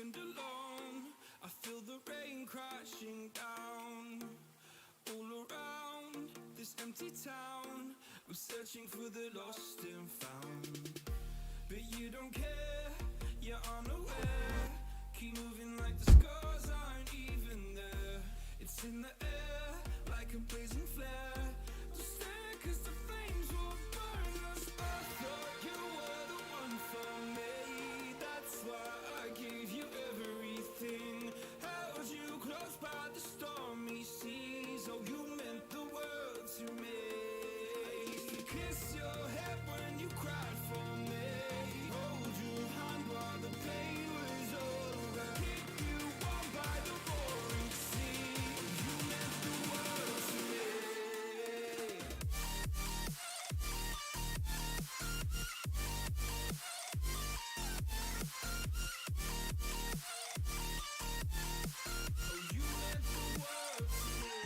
and alone. I feel the rain crashing down all around this empty town. I'm searching for the lost and found, but you don't care, you're unaware. Keep moving like the scars aren't even there. It's in the air like a blazing flare. Don't stare 'cause the flames will burn us. I thought you were the one for me. That's why I gave you everything. Held you close by the stormy seas. Oh, you meant the world to me. I used to kiss your head when you cried for me. Hold your hand while the pain was over. Keep you warm by the roaring sea. You meant the world to me. Oh, you meant the world to me.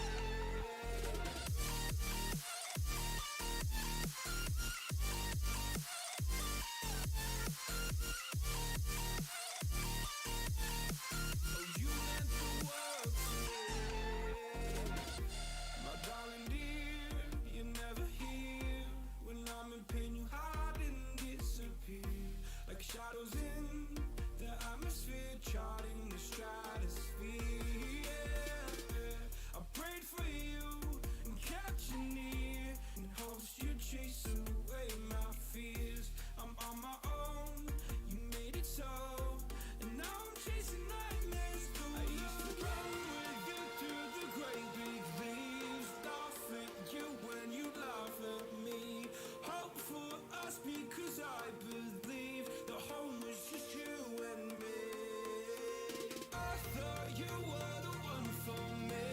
Oh, you meant the world to me. My darling dear, you're never here. When I'm in pain, you hide and disappear. Like shadows in the atmosphere, charting the stratosphere. Yeah. I prayed for you and kept you near, in hopes you'd chase away my fears. I'm on my own, you made it so, and now I'm chasing nightmares through. I used to run with you through the great big leaves, laugh at you when you laugh at me. Hope for us because I believe the home was just you and me. I thought you were the one for me.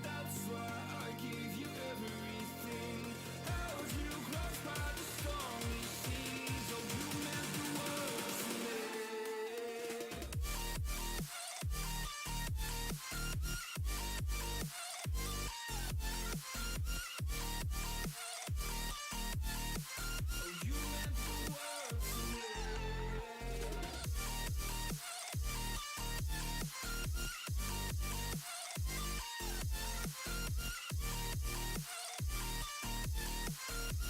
That's why I gave you everything. Held you close by the stormy seas. Oh, you meant the world to me. Oh, you meant the world to me.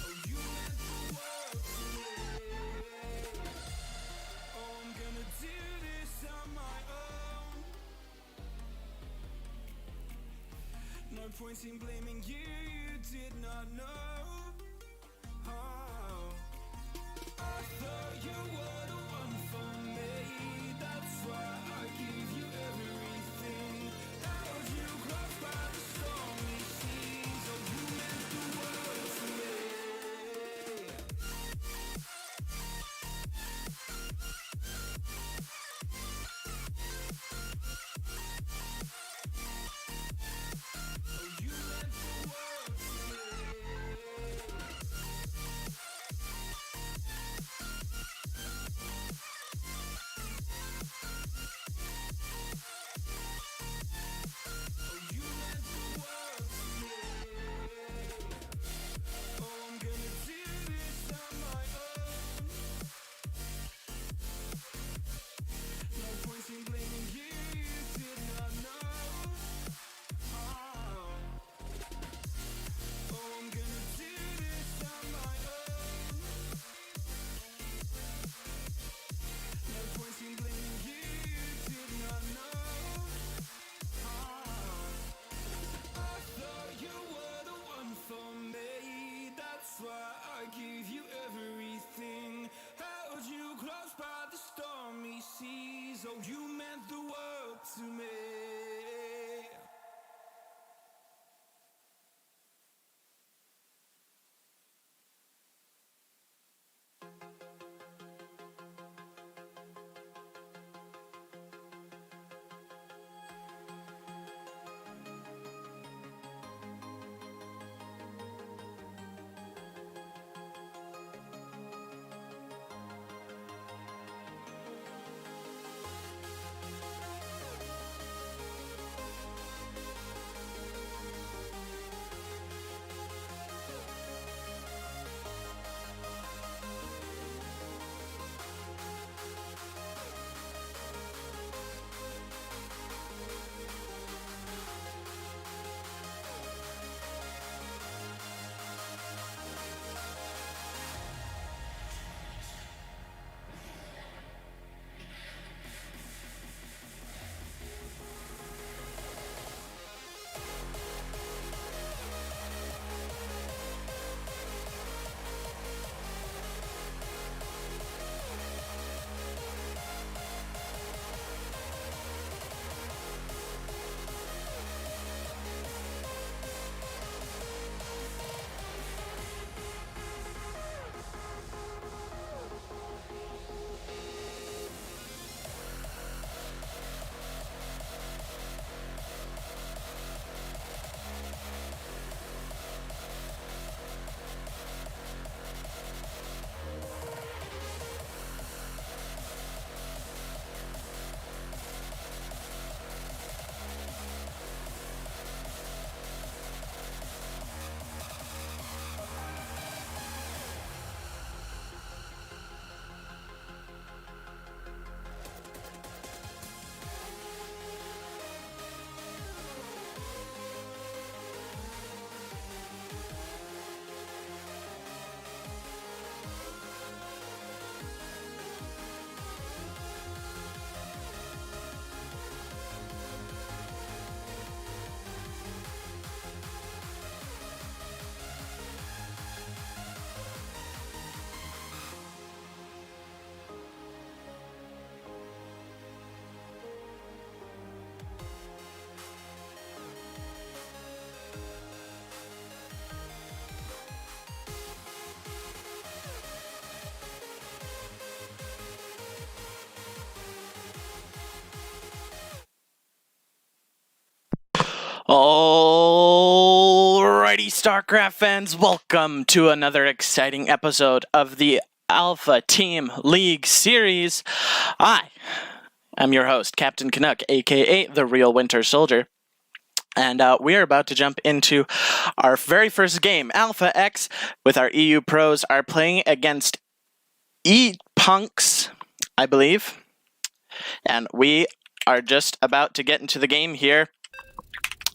Oh, you meant the world to me. Oh, I'm gonna do this on my own. No point in blaming you, you did not know. Oh, I thought you were the one for me. That's why I gave you everything. Held you close by the stormy seas. Oh, you meant the world to me. Oh, you meant the world to me. StarCraft fans, welcome to another exciting episode of the Alpha Team League series. I am your host, Captain Canuck, aka the Real Winter Soldier, and we are about to jump into our very first game. Alpha X with our EU pros are playing against ePunks, I believe, and we are just about to get into the game here.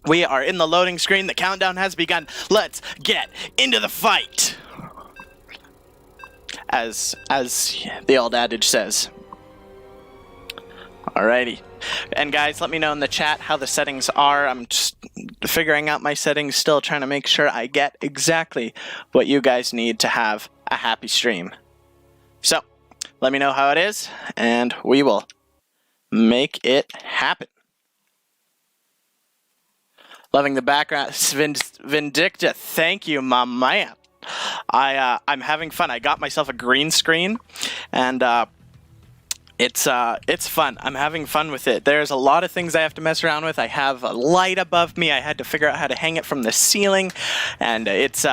We are in the loading screen. The countdown has begun. Let's get into the fight. As the old adage says. Alrighty. And guys, let me know in the chat how the settings are. I'm just figuring out my settings, still trying to make sure I get exactly what you guys need to have a happy stream. So, let me know how it is, and we will make it happen. Loving the background. Vindicta, thank you, my man. I'm having fun. I got myself a green screen, and it's fun. I'm having fun with it. There's a lot of things I have to mess around with. I have a light above me. I had to figure out how to hang it from the ceiling, and it's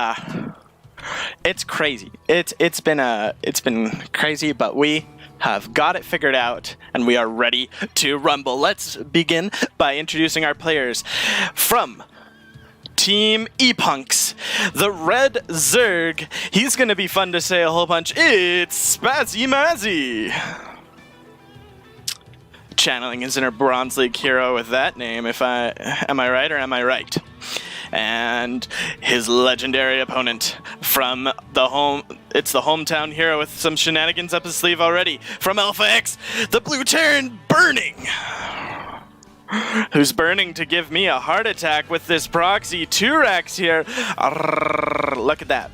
crazy. It's been crazy, but we have got it figured out, and we are ready to rumble. Let's begin by introducing our players. From Team ePunks, the red Zerg. He's gonna be fun to say a whole bunch. It's Spazzy Mazzy. Channeling his inner Bronze League hero with that name, am I right or am I right? And his legendary opponent from the hometown hero with some shenanigans up his sleeve already. From Alpha X, the blue Terran Burning, who's burning to give me a heart attack with this proxy Turax here. Look at that.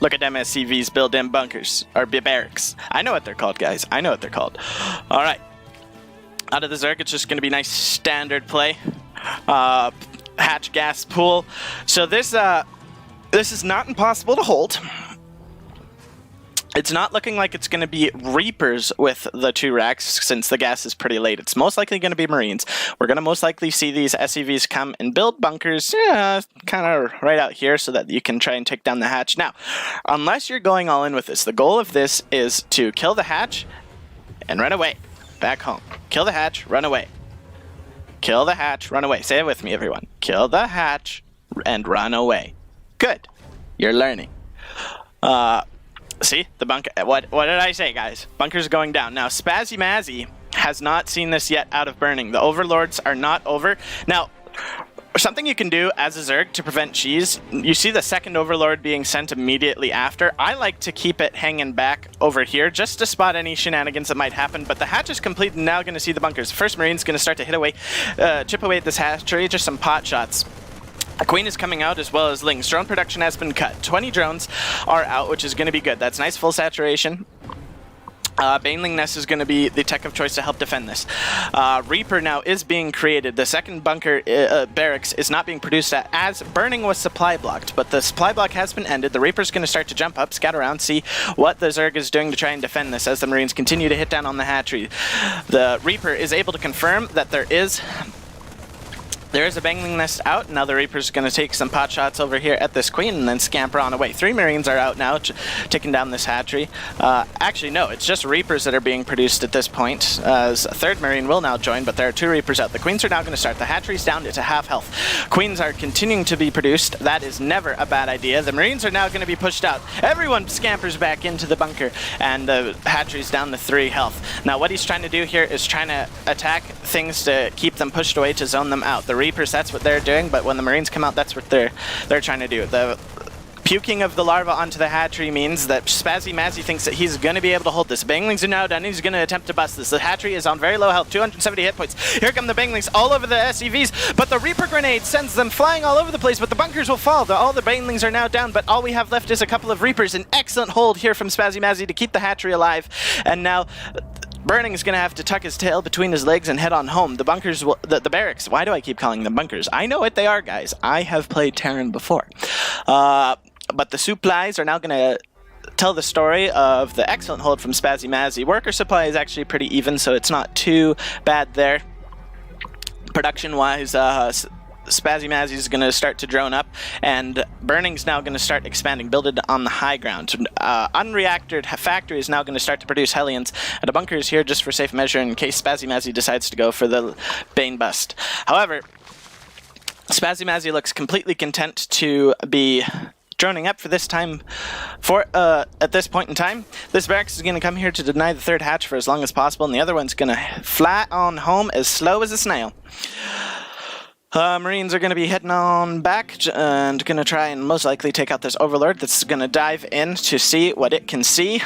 Look at them SCVs build in bunkers, or barracks. I know what they're called, guys. I know what they're called. All right. Out of the Zerg, it's just going to be nice standard play. Hatch gas pool. So this is not impossible to hold. It's not looking like it's going to be Reapers with the two racks since the gas is pretty late. It's most likely going to be Marines. We're going to most likely see these SCVs come and build bunkers kind of right out here so that you can try and take down the hatch. Now, unless you're going all in with this, the goal of this is to kill the hatch and run away back home. Kill the hatch, run away. Kill the hatch, run away. Say it with me, everyone. Kill the hatch and run away. Good. You're learning. See? The bunker. What did I say, guys? Bunker's going down. Now, Spazzy Mazzy has not seen this yet out of burning. The Overlords are not over. Now, something you can do as a Zerg to prevent cheese, you see the second Overlord being sent immediately after. I like to keep it hanging back over here just to spot any shenanigans that might happen, but the hatch is complete and now going to see the bunkers. First Marine's going to start to chip away at this hatchery, just some pot shots. A Queen is coming out as well as Lings. Drone production has been cut. 20 drones are out, which is going to be good. That's nice full saturation. Baneling Nest is going to be the tech of choice to help defend this. Reaper now is being created. The second bunker barracks is not being produced as burning was supply blocked, but the supply block has been ended. The Reaper's going to start to jump up, scout around, see what the Zerg is doing to try and defend this as the Marines continue to hit down on the hatchery. The Reaper is able to confirm that there is a Baneling Nest out. Now the Reaper's going to take some pot shots over here at this Queen and then scamper on away. 3 Marines are out now, taking down this hatchery. Actually, no, it's just Reapers that are being produced at this point, as a 3rd Marine will now join, but there are 2 Reapers out. The Queens are now going to start. The hatchery's down to half health. Queens are continuing to be produced. That is never a bad idea. The Marines are now going to be pushed out. Everyone scampers back into the bunker, and the hatchery's down to 3 health. Now what he's trying to do here is trying to attack things to keep them pushed away, to zone them out. The Reapers, that's what they're doing, but when the Marines come out, that's what they're trying to do. The puking of the larva onto the hatchery means that Spazzy Mazzy thinks that he's going to be able to hold this. Banglings are now done. He's going to attempt to bust this. The hatchery is on very low health, 270 hit points. Here come the Banglings all over the SCVs, but the Reaper grenade sends them flying all over the place, but the bunkers will fall. All the Banglings are now down, but all we have left is a couple of Reapers. An excellent hold here from Spazzy Mazzy to keep the hatchery alive, and now Burning is going to have to tuck his tail between his legs and head on home. The bunkers will, the barracks, why do I keep calling them bunkers? I know what they are, guys. I have played Terran before. But the supplies are now going to tell the story of the excellent hold from Spazzy Mazzy. Worker supply is actually pretty even, so it's not too bad there. Production-wise, Spazzy Mazzy is going to start to drone up, and Burning's now going to start expanding, building on the high ground. Unreactored factory is now going to start to produce Hellions, and a bunker is here just for safe measure in case Spazzy Mazzy decides to go for the Bane Bust. However, Spazzy Mazzy looks completely content to be droning up for this time. At this point in time, this barracks is going to come here to deny the third hatch for as long as possible, and the other one's going to fly on home as slow as a snail. Marines are going to be heading on back and going to try and most likely take out this Overlord that's going to dive in to see what it can see.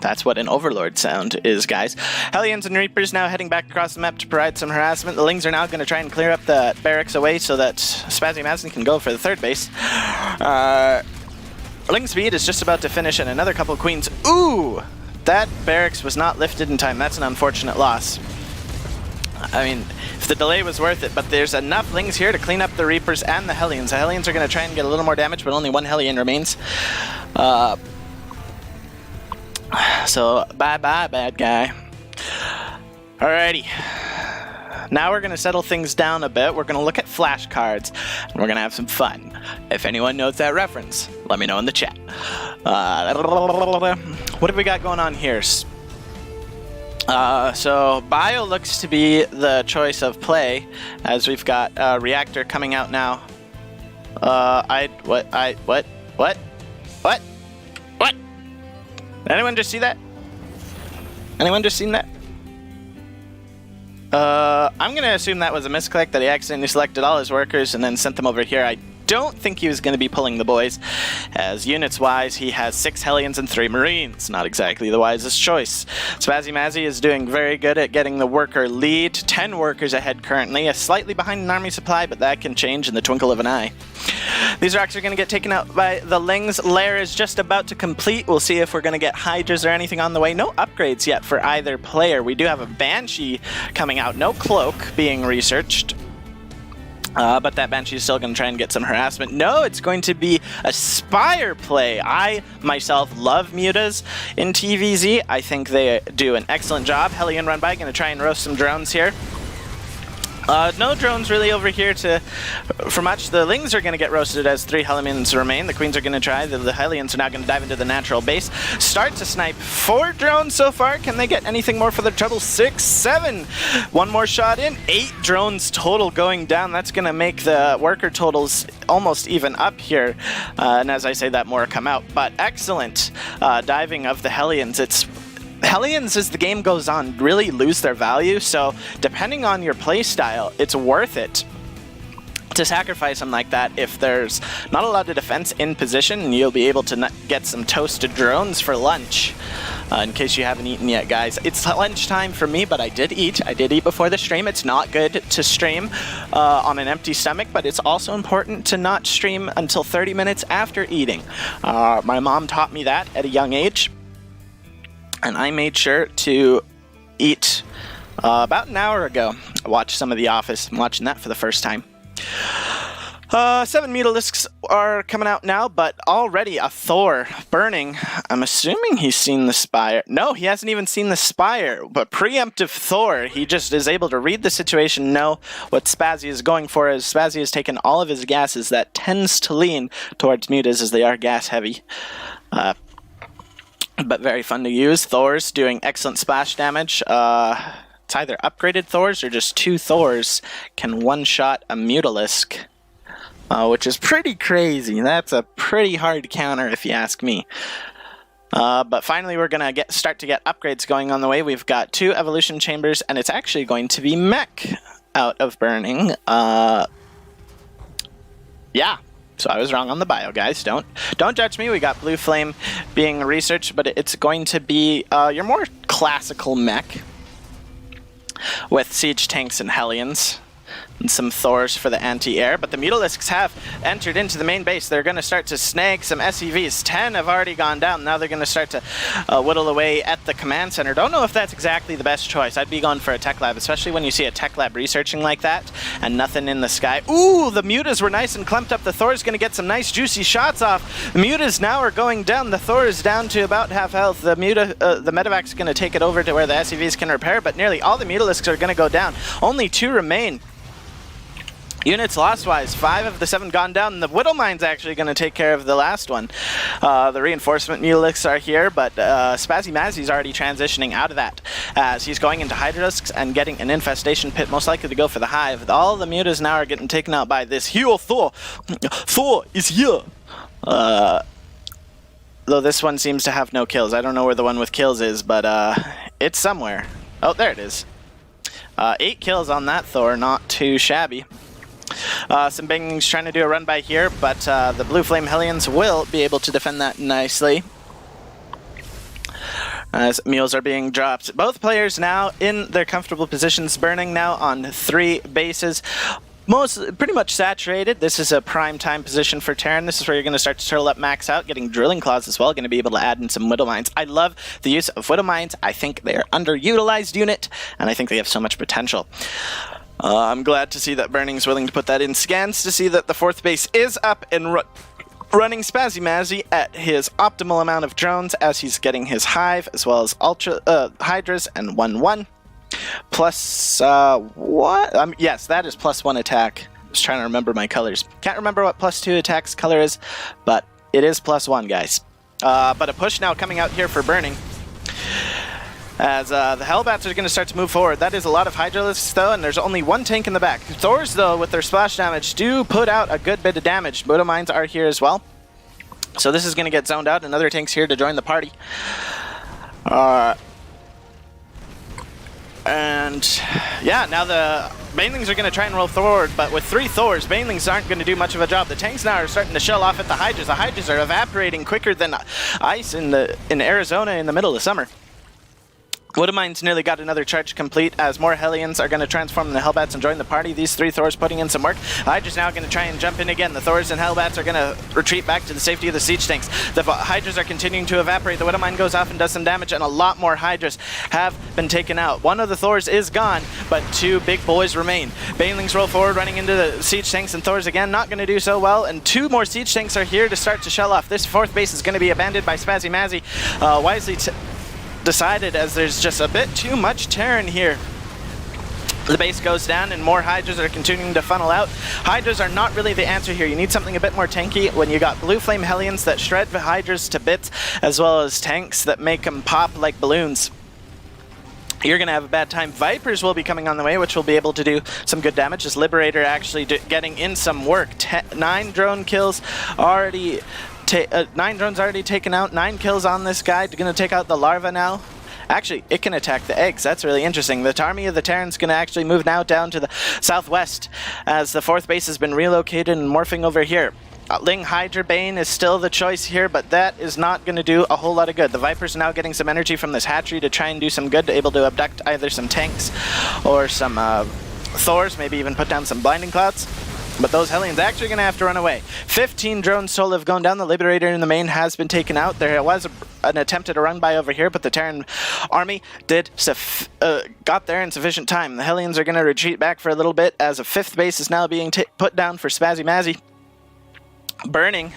That's what an Overlord sound is, guys. Hellions and Reapers now heading back across the map to provide some harassment. The Lings are now going to try and clear up the barracks away so that Spazzy Mazzy can go for the third base. Ling Speed is just about to finish, and another couple of Queens. Ooh! That barracks was not lifted in time. That's an unfortunate loss. I mean, if the delay was worth it, but there's enough Lings here to clean up the Reapers and the Hellions. The Hellions are going to try and get a little more damage, but only one Hellion remains. So, bye-bye, bad guy. Alrighty. Now we're going to settle things down a bit. We're going to look at flashcards, and we're going to have some fun. If anyone knows that reference, let me know in the chat. What have we got going on here? So, Bio looks to be the choice of play, as we've got Reactor coming out now. What? Anyone just see that? Anyone just seen that? I'm gonna assume that was a misclick, that he accidentally selected all his workers and then sent them over here. I don't think he was going to be pulling the boys, as units-wise, he has 6 Hellions and 3 Marines. Not exactly the wisest choice. Spazzy Mazzy is doing very good at getting the worker lead. 10 workers ahead currently, slightly behind an army supply, but that can change in the twinkle of an eye. These rocks are going to get taken out by the Lings. Lair is just about to complete. We'll see if we're going to get Hydras or anything on the way. No upgrades yet for either player. We do have a Banshee coming out. No Cloak being researched. But that Banshee is still going to try and get some harassment. No, it's going to be a Spire play. I, myself, love mutas in TVZ. I think they do an excellent job. Hellion run by, going to try and roast some drones here. No drones really over here for much. The Lings are going to get roasted as 3 Hellions remain. The Queens are going to try. The Hellions are now going to dive into the natural base. Start to snipe 4 drones so far. Can they get anything more for their trouble? 6, 7. One more shot in. 8 drones total going down. That's going to make the worker totals almost even up here. And as I say that, more come out. But excellent diving of the Hellions. Hellions, as the game goes on, really lose their value, so depending on your playstyle, it's worth it to sacrifice them like that if there's not a lot of defense in position, and you'll be able to get some toasted drones for lunch. In case you haven't eaten yet, guys. It's lunchtime for me, but I did eat. I did eat before the stream. It's not good to stream on an empty stomach, but it's also important to not stream until 30 minutes after eating. My mom taught me that at a young age. And I made sure to eat about an hour ago. I watched some of The Office. I'm watching that for the first time. 7 Mutalisks are coming out now, but already a Thor burning. I'm assuming he's seen the Spire. No, he hasn't even seen the Spire, but preemptive Thor. He just is able to read the situation, know what Spazzy is going for, as Spazzy has taken all of his gases. That tends to lean towards mutas, as they are gas heavy. But very fun to use. Thors doing excellent splash damage. It's either upgraded Thors or just 2 Thors can one-shot a Mutalisk, which is pretty crazy. That's a pretty hard counter if you ask me. But finally we're going to start to get upgrades going on the way. We've got 2 evolution chambers, and it's actually going to be mech out of burning. Yeah. So I was wrong on the bio, guys. Don't judge me. We got Blue Flame being researched, but it's going to be your more classical mech with siege tanks and Hellions. and some Thors for the anti-air, but the Mutalisks have entered into the main base. They're going to start to snag some SCVs. 10 have already gone down. Now they're going to start to whittle away at the command center. Don't know if that's exactly the best choice. I'd be going for a tech lab, especially when you see a tech lab researching like that and nothing in the sky. Ooh, the Mutas were nice and clumped up. The Thor's going to get some nice juicy shots off. The Mutas now are going down. The Thor is down to about half health. The Medevac's is going to take it over to where the SCVs can repair, but nearly all the Mutalisks are going to go down. Only 2 remain. Units lost-wise, 5 of the 7 gone down. The Whittle Mine's actually going to take care of the last one. The reinforcement Muliks are here, but Spazzy Mazzy's already transitioning out of that as he's going into Hydralisks and getting an infestation pit, most likely to go for the hive. All the mutas now are getting taken out by this Heal Thor. Thor is here. Though this one seems to have no kills. I don't know where the one with kills is, but it's somewhere. Oh, there it is. 8 kills on that Thor, not too shabby. Some Banglings trying to do a run by here, but the Blue Flame Hellions will be able to defend that nicely. As mules are being dropped. Both players now in their comfortable positions, burning now on 3 bases. Pretty much saturated. This is a prime time position for Terran. This is where you're going to start to turtle up, max out, getting drilling claws as well. Going to be able to add in some Whittle Mines. I love the use of Whittle Mines. I think they're underutilized unit, and I think they have so much potential. I'm glad to see that Burning's willing to put that in scans to see that the 4th base is up and running. Spazzy Mazzy at his optimal amount of drones as he's getting his hive as well as Hydras and 1-1. Plus, what? Yes, that is +1 attack. I was trying to remember my colors. Can't remember what +2 attack's color is, but it is +1, guys. But a push now coming out here for Burning. As the Hellbats are going to start to move forward. That is a lot of Hydralisks, though, and there's only 1 tank in the back. Thors, though, with their splash damage, do put out a good bit of damage. Moto Mines are here as well. So this is going to get zoned out. Another tank's here to join the party. And yeah, now the Banelings are going to try and roll forward, but with 3 Thors, Banelings aren't going to do much of a job. The tanks now are starting to shell off at the Hydras. The Hydras are evaporating quicker than ice in Arizona in the middle of summer. Whittle Mines nearly got another charge complete as more Hellions are going to transform into Hellbats and join the party. These 3 Thors putting in some work. Hydras now going to try and jump in again. The Thors and Hellbats are going to retreat back to the safety of the siege tanks. The Hydras are continuing to evaporate. The Whittle Mine goes off and does some damage, and a lot more Hydras have been taken out. 1 of the Thors is gone, but 2 big boys remain. Banelings roll forward, running into the siege tanks, and Thors again not going to do so well, and 2 more siege tanks are here to start to shell off. This 4th base is going to be abandoned by Spazzy Mazzy. Wisely decided as there's just a bit too much Terran here. The base goes down and more Hydras are continuing to funnel out. Hydras are not really the answer here. You need something a bit more tanky when you got Blue Flame Hellions that shred the Hydras to bits, as well as tanks that make them pop like balloons. You're going to have a bad time. Vipers will be coming on the way, which will be able to do some good damage. As Liberator actually getting in some work. 9 drone kills already. 9 drones already taken out. 9 kills on this guy. Going to take out the larva now. Actually, it can attack the eggs. That's really interesting. The army of the Terran's going to actually move now down to the southwest as the 4th base has been relocated and morphing over here. Ling Hydra Bane is still the choice here, but that is not going to do a whole lot of good. The Vipers are now getting some energy from this hatchery to try and do some good, able to abduct either some tanks or some Thors, maybe even put down some Blinding Clouds. But those Hellions actually going to have to run away. 15 drones total have gone down. The Liberator in the main has been taken out. There was an attempt at a run by over here, but the Terran army got there in sufficient time. The Hellions are going to retreat back for a little bit as a 5th base is now being put down for Spazzy Mazzy. Burning.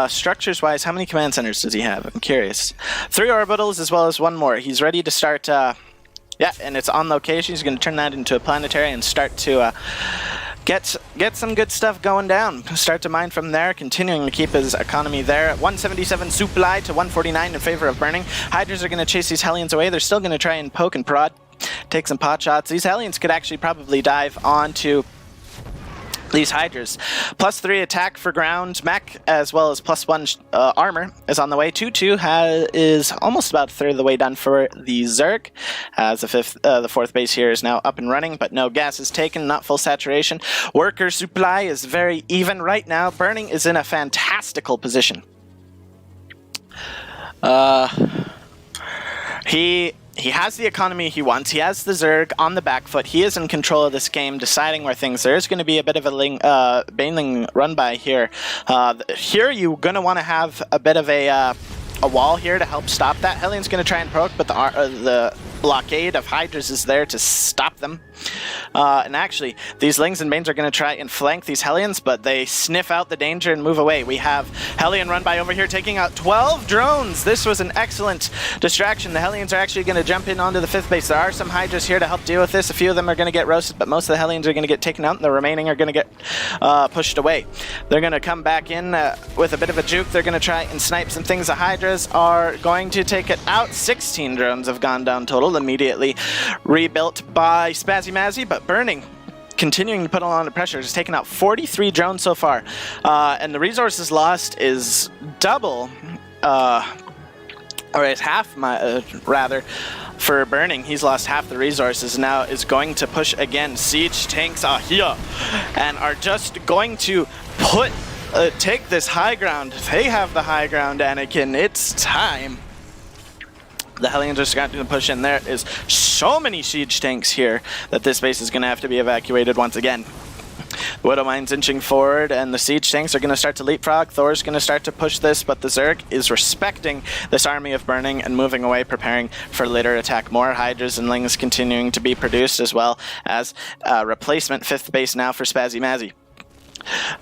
Structures-wise, how many command centers does he have? I'm curious. 3 orbitals as well as 1 more. He's ready to start... yeah, and it's on location. He's going to turn that into a planetary and start to... Get some good stuff going down. Start to mine from there, continuing to keep his economy there. 177 supply to 149 in favor of Burning. Hydras are going to chase these Hellions away. They're still going to try and poke and prod, take some pot shots. These Hellions could actually probably dive onto these Hydras. +3 attack for ground mech, as well as +1 armor is on the way. 2-2 is almost about a third of the way done for the Zerg, as the 4th base here is now up and running, but no gas is taken, not full saturation. Worker supply is very even right now. Burning is in a fantastical position. He has the economy he wants. He has the Zerg on the back foot. He is in control of this game, deciding where things. There is going to be a bit of a Baneling run by here. Here you're going to want to have a bit of a wall here to help stop that. Hellion's going to try and poke, but the blockade of Hydras is there to stop them. And actually, these Lings and Banes are going to try and flank these Hellions, but they sniff out the danger and move away. We have Hellion run by over here, taking out 12 drones. This was an excellent distraction. The Hellions are actually going to jump in onto the 5th base. There are some Hydras here to help deal with this. A few of them are going to get roasted, but most of the Hellions are going to get taken out, and the remaining are going to get pushed away. They're going to come back in with a bit of a juke. They're going to try and snipe some things. The Hydras are going to take it out. 16 drones have gone down total, immediately rebuilt by Spazzy Mazzy, but Burning continuing to put a lot of pressure. Has taken out 43 drones so far, and the resources lost is double, or is half, rather, for Burning. He's lost half the resources, now is going to push again. Siege tanks are here and are just going to take this high ground. They have the high ground, Anakin. It's time. The Hellions are starting to push in. There is so many siege tanks here that this base is going to have to be evacuated once again. The Widow Mine's inching forward, and the siege tanks are going to start to leapfrog. Thor's going to start to push this, but the Zerg is respecting this army of Burning and moving away, preparing for later attack. More Hydras and Lings continuing to be produced, as well as replacement 5th base now for Spazzy Mazzy.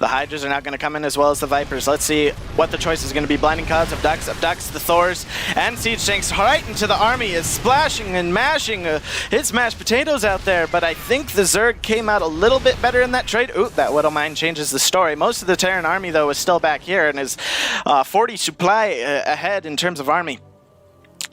The Hydras are now going to come in, as well as the Vipers. Let's see what the choice is going to be. Blinding Clouds, Abducts, the Thors, and Siege Tanks right into the army is splashing and mashing his mashed potatoes out there, but I think the Zerg came out a little bit better in that trade. Ooh, that Widow Mine changes the story. Most of the Terran army, though, is still back here and is 40 supply ahead in terms of army.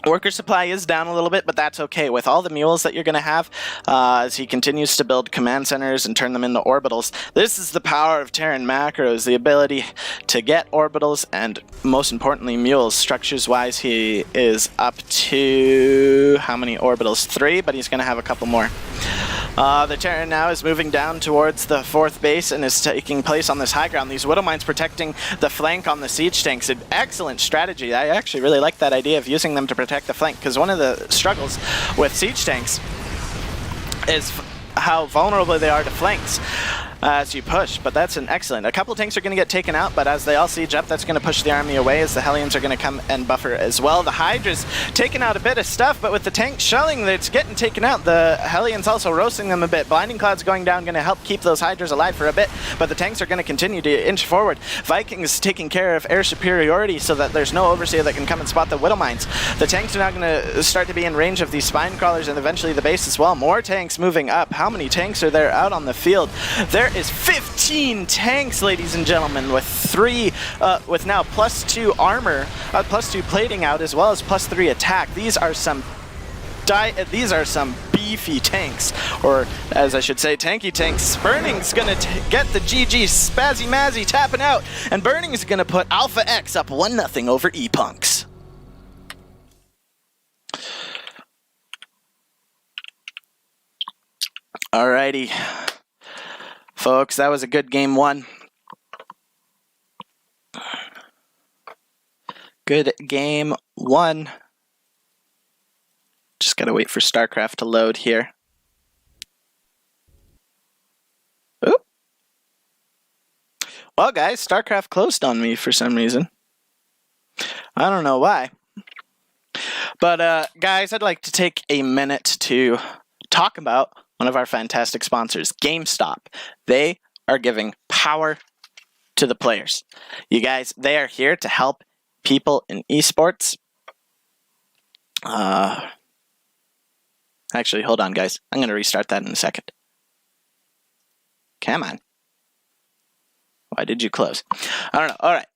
Worker supply is down a little bit, but that's okay. With all the mules that you're going to have, as he continues to build command centers and turn them into orbitals, this is the power of Terran macros, the ability to get orbitals and, most importantly, mules. Structures-wise, he is up to, how many orbitals? 3, but he's going to have a couple more. The Terran now is moving down towards the 4th base and is taking place on this high ground. These Widow Mines protecting the flank on the siege tanks. An excellent strategy. I actually really like that idea of using them to protect the flank, because one of the struggles with siege tanks is how vulnerable they are to flanks as you push, but that's an excellent. A couple tanks are going to get taken out, but as they all siege up, that's going to push the army away as the Hellions are going to come and buffer as well. The Hydra's taking out a bit of stuff, but with the tank shelling, it's getting taken out. The Hellions also roasting them a bit. Blinding Cloud's going down, going to help keep those Hydras alive for a bit, but the tanks are going to continue to inch forward. Vikings taking care of air superiority so that there's no Overseer that can come and spot the Widow Mines. The tanks are now going to start to be in range of these spine crawlers and eventually the base as well. More tanks moving up. How many tanks are there out on the field? There is 15 tanks, ladies and gentlemen, with with now +2 armor, +2 plating out, as well as +3 attack. These are some beefy tanks, or as I should say, tanky tanks. Burning's gonna get the GG. Spazzy Mazzy tapping out, and Burning's gonna put Alpha X up 1-0 over ePunks. Alrighty. Folks, that was a good game 1. Good game 1. Just gotta wait for StarCraft to load here. Oop. Well, guys, StarCraft closed on me for some reason. I don't know why. But, guys, I'd like to take a minute to talk about one of our fantastic sponsors, GameStop. They are giving power to the players. You guys, they are here to help people in esports. Actually, hold on, guys. I'm going to restart that in a second. Come on. Why did you close? I don't know. All right.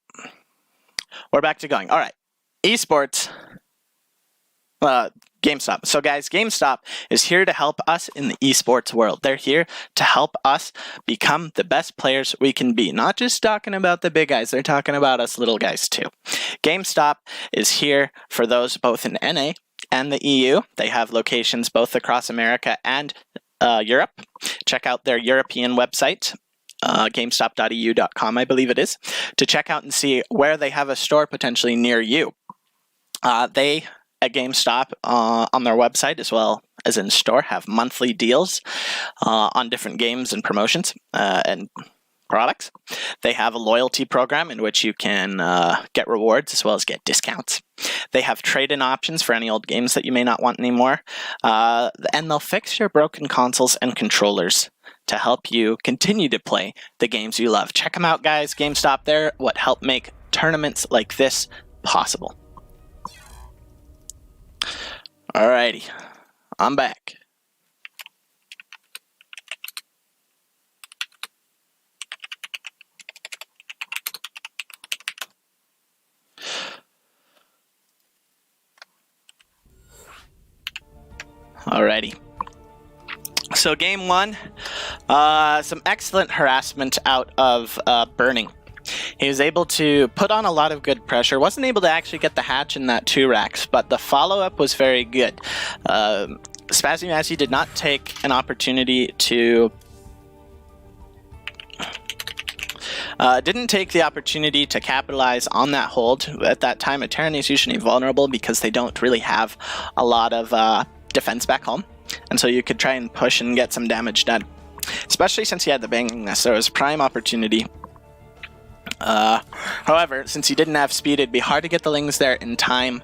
We're back to going. All right. Esports. GameStop. So guys, GameStop is here to help us in the esports world. They're here to help us become the best players we can be. Not just talking about the big guys, they're talking about us little guys too. GameStop is here for those both in NA and the EU. They have locations both across America and Europe. Check out their European website. GameStop.eu.com, I believe it is, to check out and see where they have a store potentially near you. They at GameStop on their website as well as in store have monthly deals on different games and promotions, and products. They have a loyalty program in which you can get rewards as well as get discounts. They have trade-in options for any old games that you may not want anymore. And they'll fix your broken consoles and controllers to help you continue to play the games you love. Check them out, guys. GameStop, they're what help make tournaments like this possible. Alrighty, I'm back. Alrighty. So game one, some excellent harassment out of Burning. He was able to put on a lot of good pressure. Wasn't able to actually get the hatch in that 2 racks, but the follow-up was very good. Spazzy Mazzy did not take an opportunity to... didn't take the opportunity to capitalize on that hold. At that time, a Terran is usually vulnerable because they don't really have a lot of defense back home. And so you could try and push and get some damage done. Especially since he had the bangingness, there was prime opportunity. However, since he didn't have speed, it'd be hard to get the lings there in time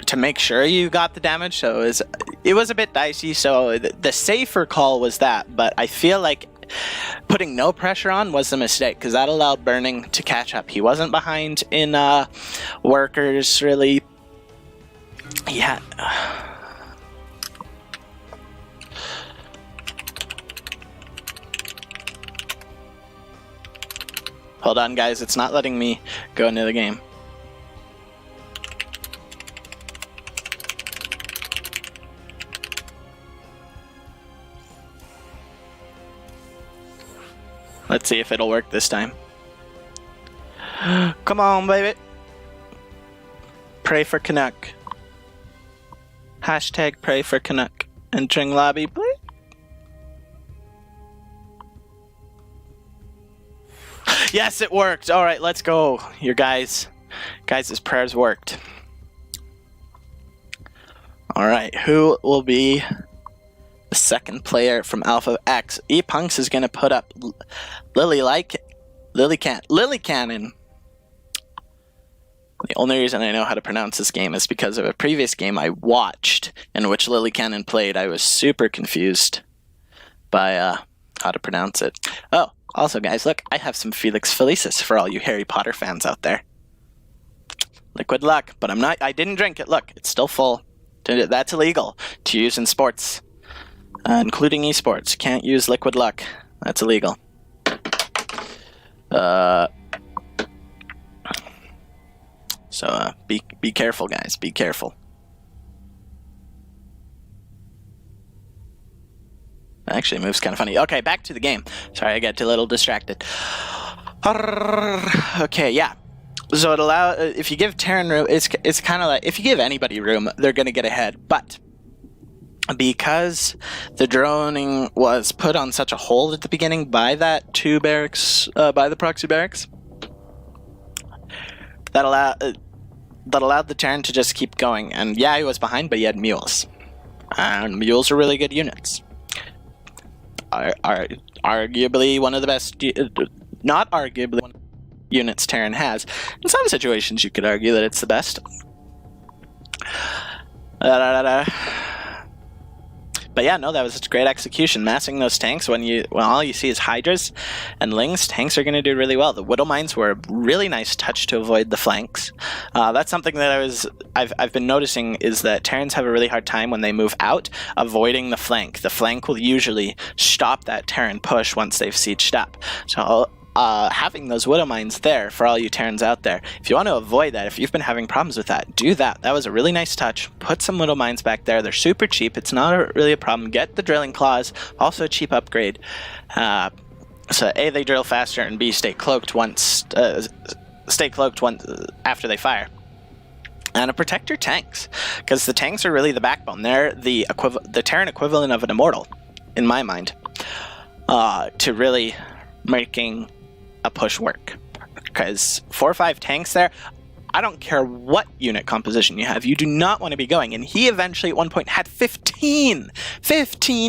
to make sure you got the damage. So it was a bit dicey. So the safer call was that, but I feel like putting no pressure on was a mistake because that allowed Burning to catch up. He wasn't behind in workers, really. Yeah. Hold on, guys. It's not letting me go into the game. Let's see if it'll work this time. Come on, baby. Pray for Canuck. Hashtag pray for Canuck. Entering lobby, please. Yes, it worked. All right, let's go. Your guys' prayers worked. All right, who will be the second player from Alpha X? ePunks is going to put up Lily Cannon. The only reason I know how to pronounce this game is because of a previous game I watched in which Lily Cannon played. I was super confused by how to pronounce it. Oh. Also, guys, look, I have some Felix Felicis for all you Harry Potter fans out there. Liquid luck, but I didn't drink it. Look, it's still full. That's illegal to use in sports, including esports. You can't use liquid luck. That's illegal. So be careful, guys. Be careful. Actually, it moves kind of funny. Okay, back to the game. Sorry, I got a little distracted. Okay, yeah. So it allows, if you give Terran room, it's kind of like, if you give anybody room, they're going to get ahead. But because the droning was put on such a hold at the beginning by that 2 barracks, by the proxy barracks, that allowed the Terran to just keep going. And yeah, he was behind, but he had mules. And mules are really good units. Are arguably one of the best, not arguably one of the units Terran has. In some situations, you could argue that it's the best. But yeah, no, that was a great execution. Massing those tanks when all you see is Hydras and Lings, tanks are going to do really well. The Widow Mines were a really nice touch to avoid the flanks. That's something that I've been noticing is that Terrans have a really hard time when they move out, avoiding the flank. The flank will usually stop that Terran push once they've sieged up. So having those Widow Mines there for all you Terrans out there, if you want to avoid that, if you've been having problems with that, do that. That was a really nice touch. Put some Widow Mines back there. They're super cheap. It's not really a problem. Get the drilling claws, also a cheap upgrade. So A, they drill faster, and B, stay cloaked once after they fire. And to protect your tanks, because the tanks are really the backbone. They're the Terran equivalent of an immortal, in my mind, to really making a push work. Because 4 or 5 tanks there, I don't care what unit composition you have, you do not want to be going. And he eventually at one point had 15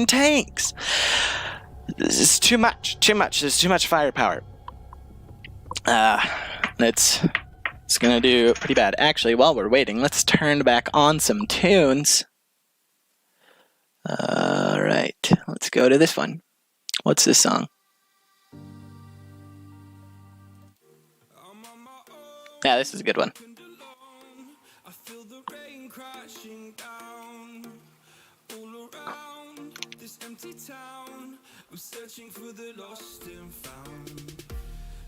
tanks. This is too much. There's too much firepower. It's gonna do pretty bad. Actually, while we're waiting, let's turn back on some tunes. Alright, let's go to this one. What's this song? Yeah, this is a good one. I feel the rain crashing down all around this empty town. I'm searching for the lost and found,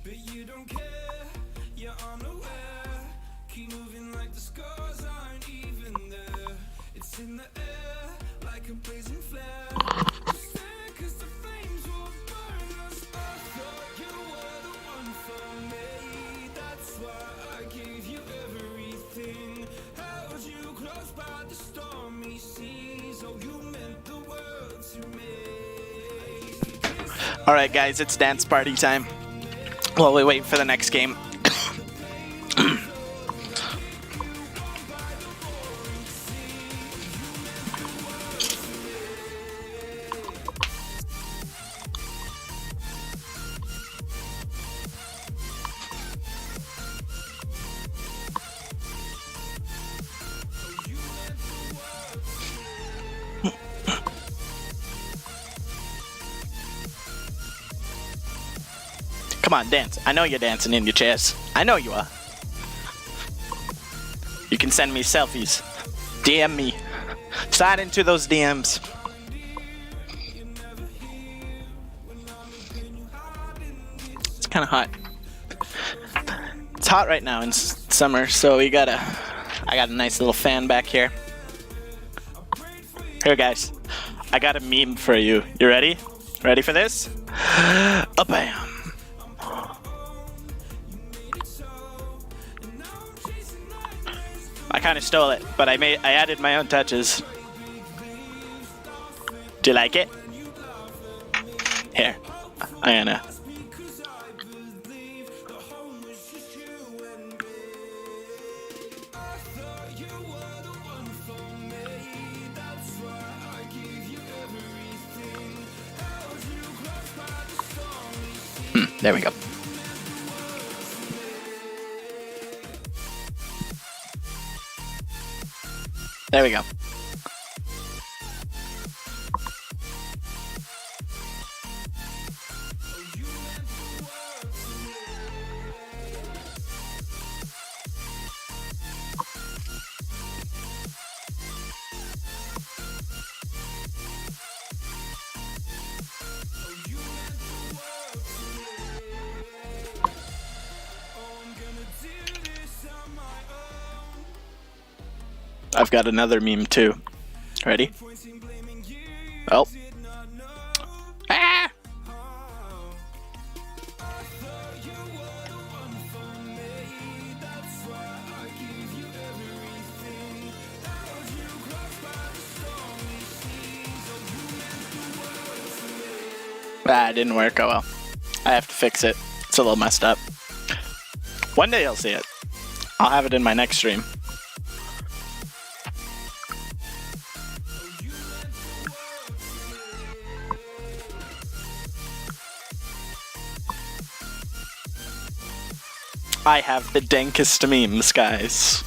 but you don't care, you're unaware. Keep moving like the scars aren't even there. It's in the air like a blazing flare. Just there 'cause the flames will burn us. I thought you were the one for me. That's why I gave you everything. Held you close by the stormy seas. Oh, you meant the world to me. Alright guys, it's dance party time. While we wait for the next game. Come on, dance. I know you're dancing in your chairs. I know you are. You can send me selfies. DM me. Slide into those DMs. It's kind of hot. It's hot right now in summer, so I got a nice little fan back here. Here, guys. I got a meme for you. You ready? Ready for this? Bam. I kind of stole it, but I added my own touches. Do you like it? Here, I'm gonna. There we go. There we go. I've got another meme too. Ready? Oh. Ah! Ah, it didn't work. Oh well. I have to fix it. It's a little messed up. One day you'll see it. I'll have it in my next stream. I have the dankest memes, guys.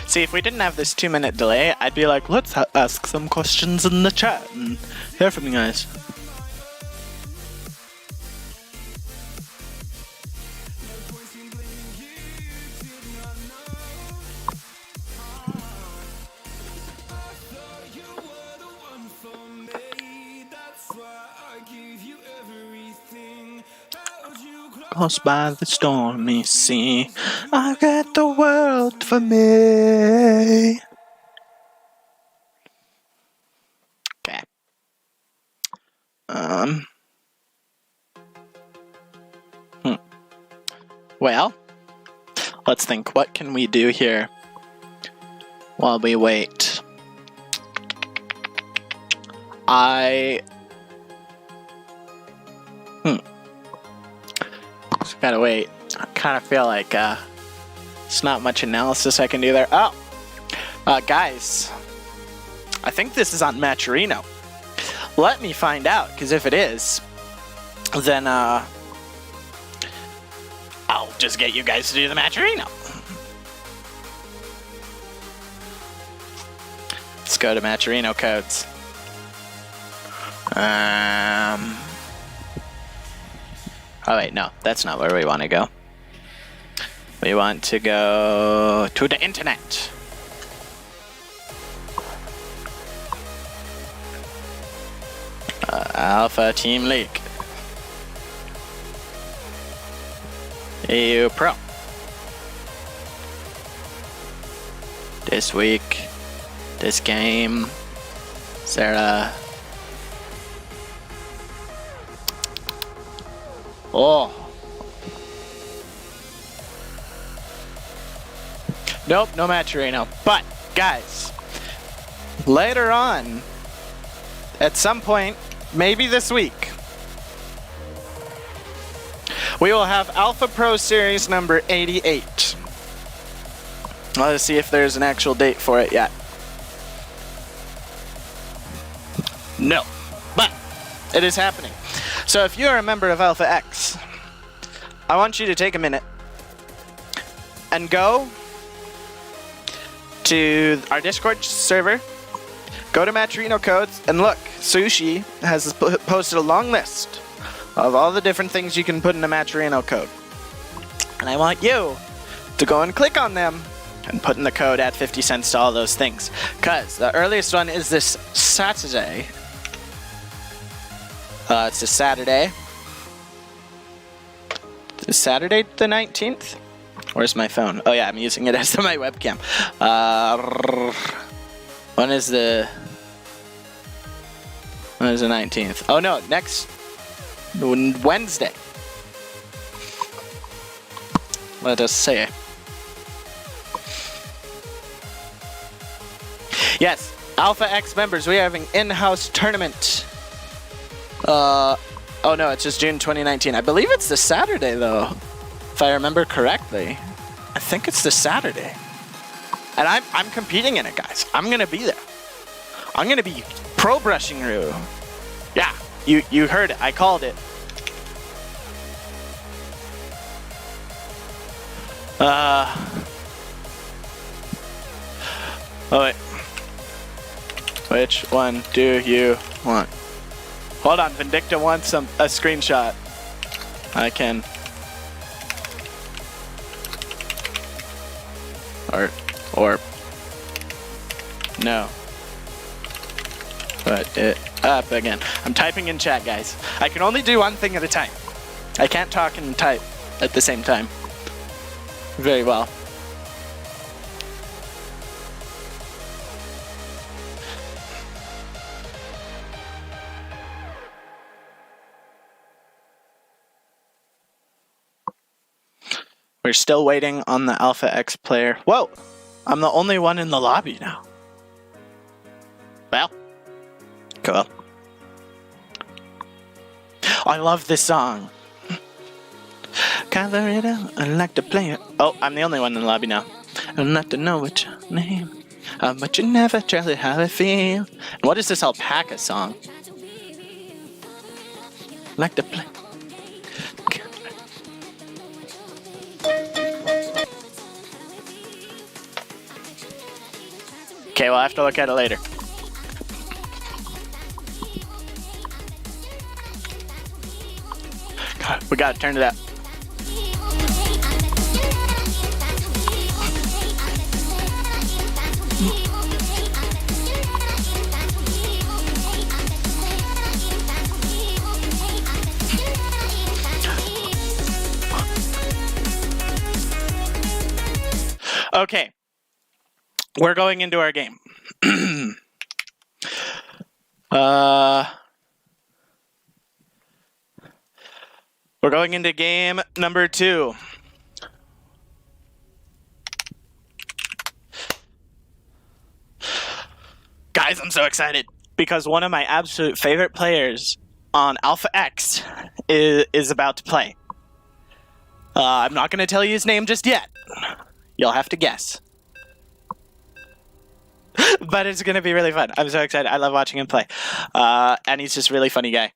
See, if we didn't have this 2-minute delay, I'd be like, let's ask some questions in the chat and hear from you guys. Close by the stormy sea, I've got the world for me. Okay. Well, let's think. What can we do here while we wait? I Just gotta wait. I kind of feel like it's not much analysis I can do there. Oh, guys, I think this is on Matcherino. Let me find out, because if it is, then I'll just get you guys to do the Matcherino. Let's go to Matcherino codes. Oh wait, no, that's not where we want to go. We want to go to the internet. Alpha Team League. EU Pro. This week, this game, Sarah. Oh. Nope, no Matcherino. But, guys, later on, at some point, maybe this week, we will have Alpha Pro Series number 88. Let's see if there's an actual date for it yet. No, but it is happening. So if you're a member of Alpha X, I want you to take a minute and go to our Discord server, go to Matcherino codes, and look, Sushi has posted a long list of all the different things you can put in a Matcherino code. And I want you to go and click on them and put in the code at 50 cents to all those things. Because the earliest one is this Saturday. It's a Saturday. Is Saturday the 19th? Where's my phone? Oh yeah, I'm using it as my webcam. When is the 19th? Oh no, next Wednesday. Let us see. Yes, Alpha X members, we are having in-house tournament. Oh no, it's just June 2019. I believe it's the Saturday though, if I remember correctly. I think it's the Saturday. And I'm competing in it, guys. I'm gonna be there. I'm gonna be pro brushing Rue. Yeah, you heard it. I called it. Oh wait. Which one do you want? Hold on, Vindicta wants a screenshot. I can. Or no. Put it up again. I'm typing in chat, guys. I can only do one thing at a time. I can't talk and type at the same time. Very well. We're still waiting on the Alpha X player. Whoa! I'm the only one in the lobby now. Well, cool. I love this song. Cover it up, I like to play it. Oh, I'm the only one in the lobby now. I'd like to know what your name, but you never tell it how I feel. And what is this alpaca song? Like to play. Okay, we'll have to look at it later. God, we gotta turn it up. Okay. We're going into our game. We're going into game number 2. Guys, I'm so excited because one of my absolute favorite players on Alpha X is about to play. I'm not going to tell you his name just yet. You'll have to guess. But it's going to be really fun. I'm so excited. I love watching him play. And he's just a really funny guy.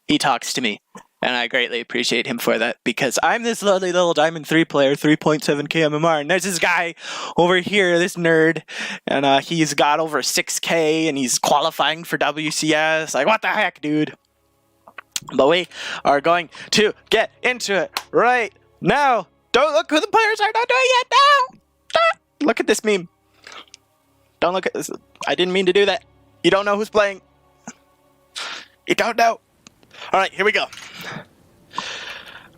He talks to me. And I greatly appreciate him for that, because I'm this lovely little Diamond 3 player, 3.7k MMR, and there's this guy over here, this nerd, and he's got over 6k, and he's qualifying for WCS. Like, what the heck, dude? But we are going to get into it right now. Don't look who the players are. Don't do it yet. No. Look at this meme. Don't look at this. I didn't mean to do that. You don't know who's playing. You don't know. All right, here we go.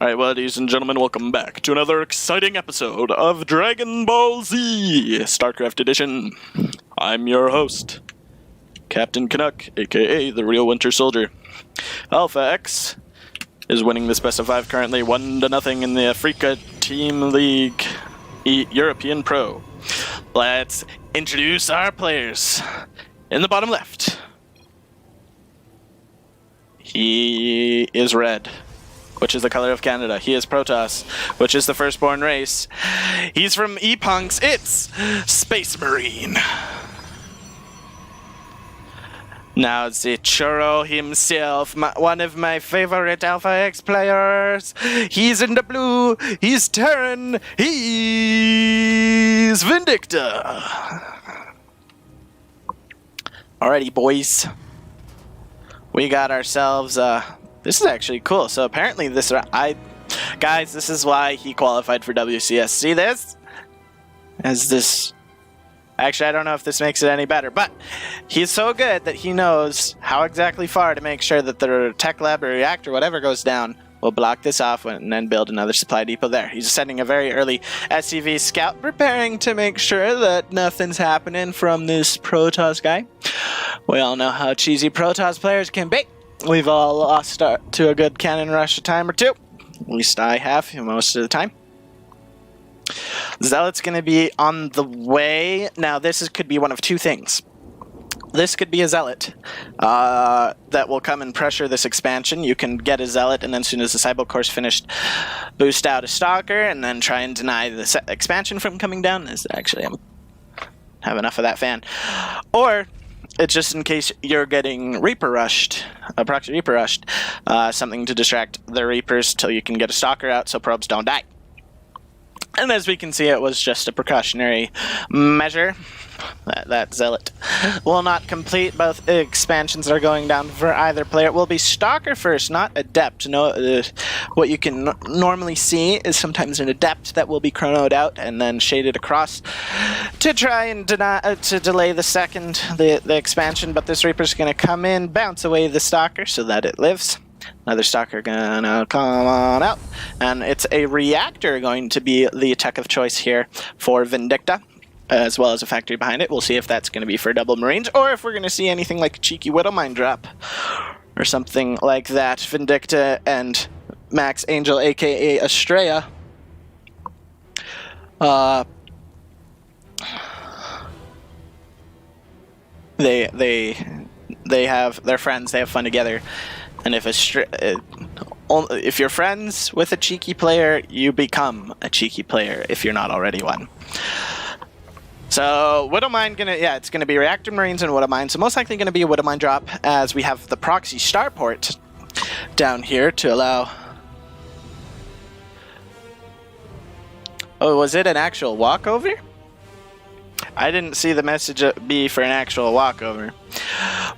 All right, well, ladies and gentlemen, welcome back to another exciting episode of Dragon Ball Z StarCraft Edition. I'm your host, Captain Canuck, aka the Real Winter Soldier. Alpha X is winning this best of 5 currently, 1-0 in the Africa Team League European Pro. Let's introduce our players. In the bottom left, he is red, which is the color of Canada. He is Protoss, which is the firstborn race. He's from ePunks. It's Space Marine. Now the Churro himself, one of my favorite Alpha X players. He's in the blue. He's Terran. He's Vindicta. Alrighty, boys. We got ourselves, this is actually cool. So apparently guys, this is why he qualified for WCS. See this? Actually, I don't know if this makes it any better, but he's so good that he knows how exactly far to make sure that the tech lab or reactor, whatever goes down, will block this off and then build another supply depot there. He's sending a very early SCV scout, preparing to make sure that nothing's happening from this Protoss guy. We all know how cheesy Protoss players can be. We've all lost to a good cannon rush a time or two. At least I have most of the time. Zealot's going to be on the way. Now, could be one of two things. This could be a Zealot that will come and pressure this expansion. You can get a Zealot, and then as soon as the Cyber Core's finished, boost out a Stalker, and then try and deny the expansion from coming down. Actually, I have enough of that fan. Or it's just in case you're getting Reaper rushed, a proxy Reaper rushed, something to distract the Reapers till you can get a Stalker out so probes don't die. And as we can see, it was just a precautionary measure. That Zealot will not complete. Both expansions are going down for either player. It will be Stalker first, not Adept. No, what you can normally see is sometimes an Adept that will be chronoed out and then shaded across to try and delay the expansion. But this Reaper's going to come in, bounce away the Stalker so that it lives. Another Stalker gonna come on out. And it's a Reactor going to be the tech of choice here for Vindicta, as well as a factory behind it. We'll see if that's going to be for double Marines, or if we're going to see anything like a cheeky Widowmine drop, or something like that. Vindicta and Max Angel, aka Estrella, they have, they're friends, they have fun together. And if you're friends with a cheeky player, you become a cheeky player if you're not already one. So Widowmine it's gonna be Reactor Marines and Widowmine. So most likely gonna be a Widowmine drop, as we have the proxy starport down here to allow. Oh, was it an actual walkover? I didn't see the message be for an actual walkover.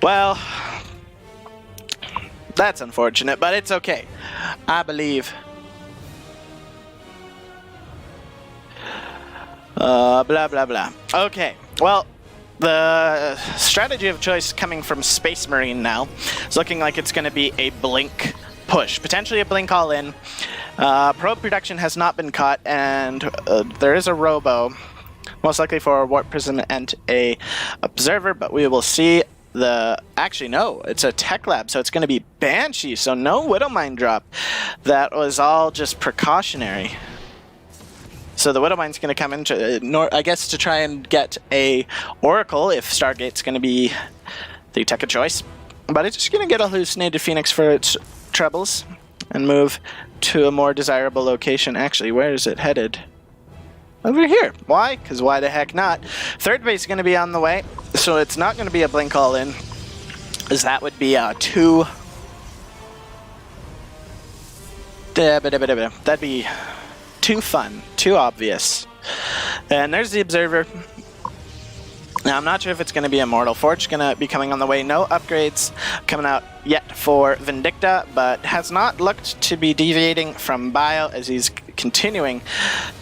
Well, that's unfortunate, but it's okay. I believe. Blah, blah, blah. Okay, well, the strategy of choice coming from Space Marine now is looking like it's going to be a blink push. Potentially a blink all-in. Probe production has not been caught, and there is a robo, most likely for a Warp Prism and a Observer, but we will see. Actually, no, it's a tech lab, so it's going to be Banshee, so no Widowmine drop. That was all just precautionary. So the Widowmine's going to come in, I guess, to try and get a Oracle, if Stargate's going to be the tech of choice. But it's just going to get a Hallucinated Phoenix for its troubles. and move to a more desirable location. Actually, where is it headed? Over here. Why? Because why the heck not? Third base is going to be on the way, so it's not going to be a blink all in, as that would be too... That'd be too fun, too obvious. And there's the Observer. Now, I'm not sure if it's going to be Immortal. Forge going to be coming on the way. No upgrades coming out yet for Vindicta, but has not looked to be deviating from Bio as he's continuing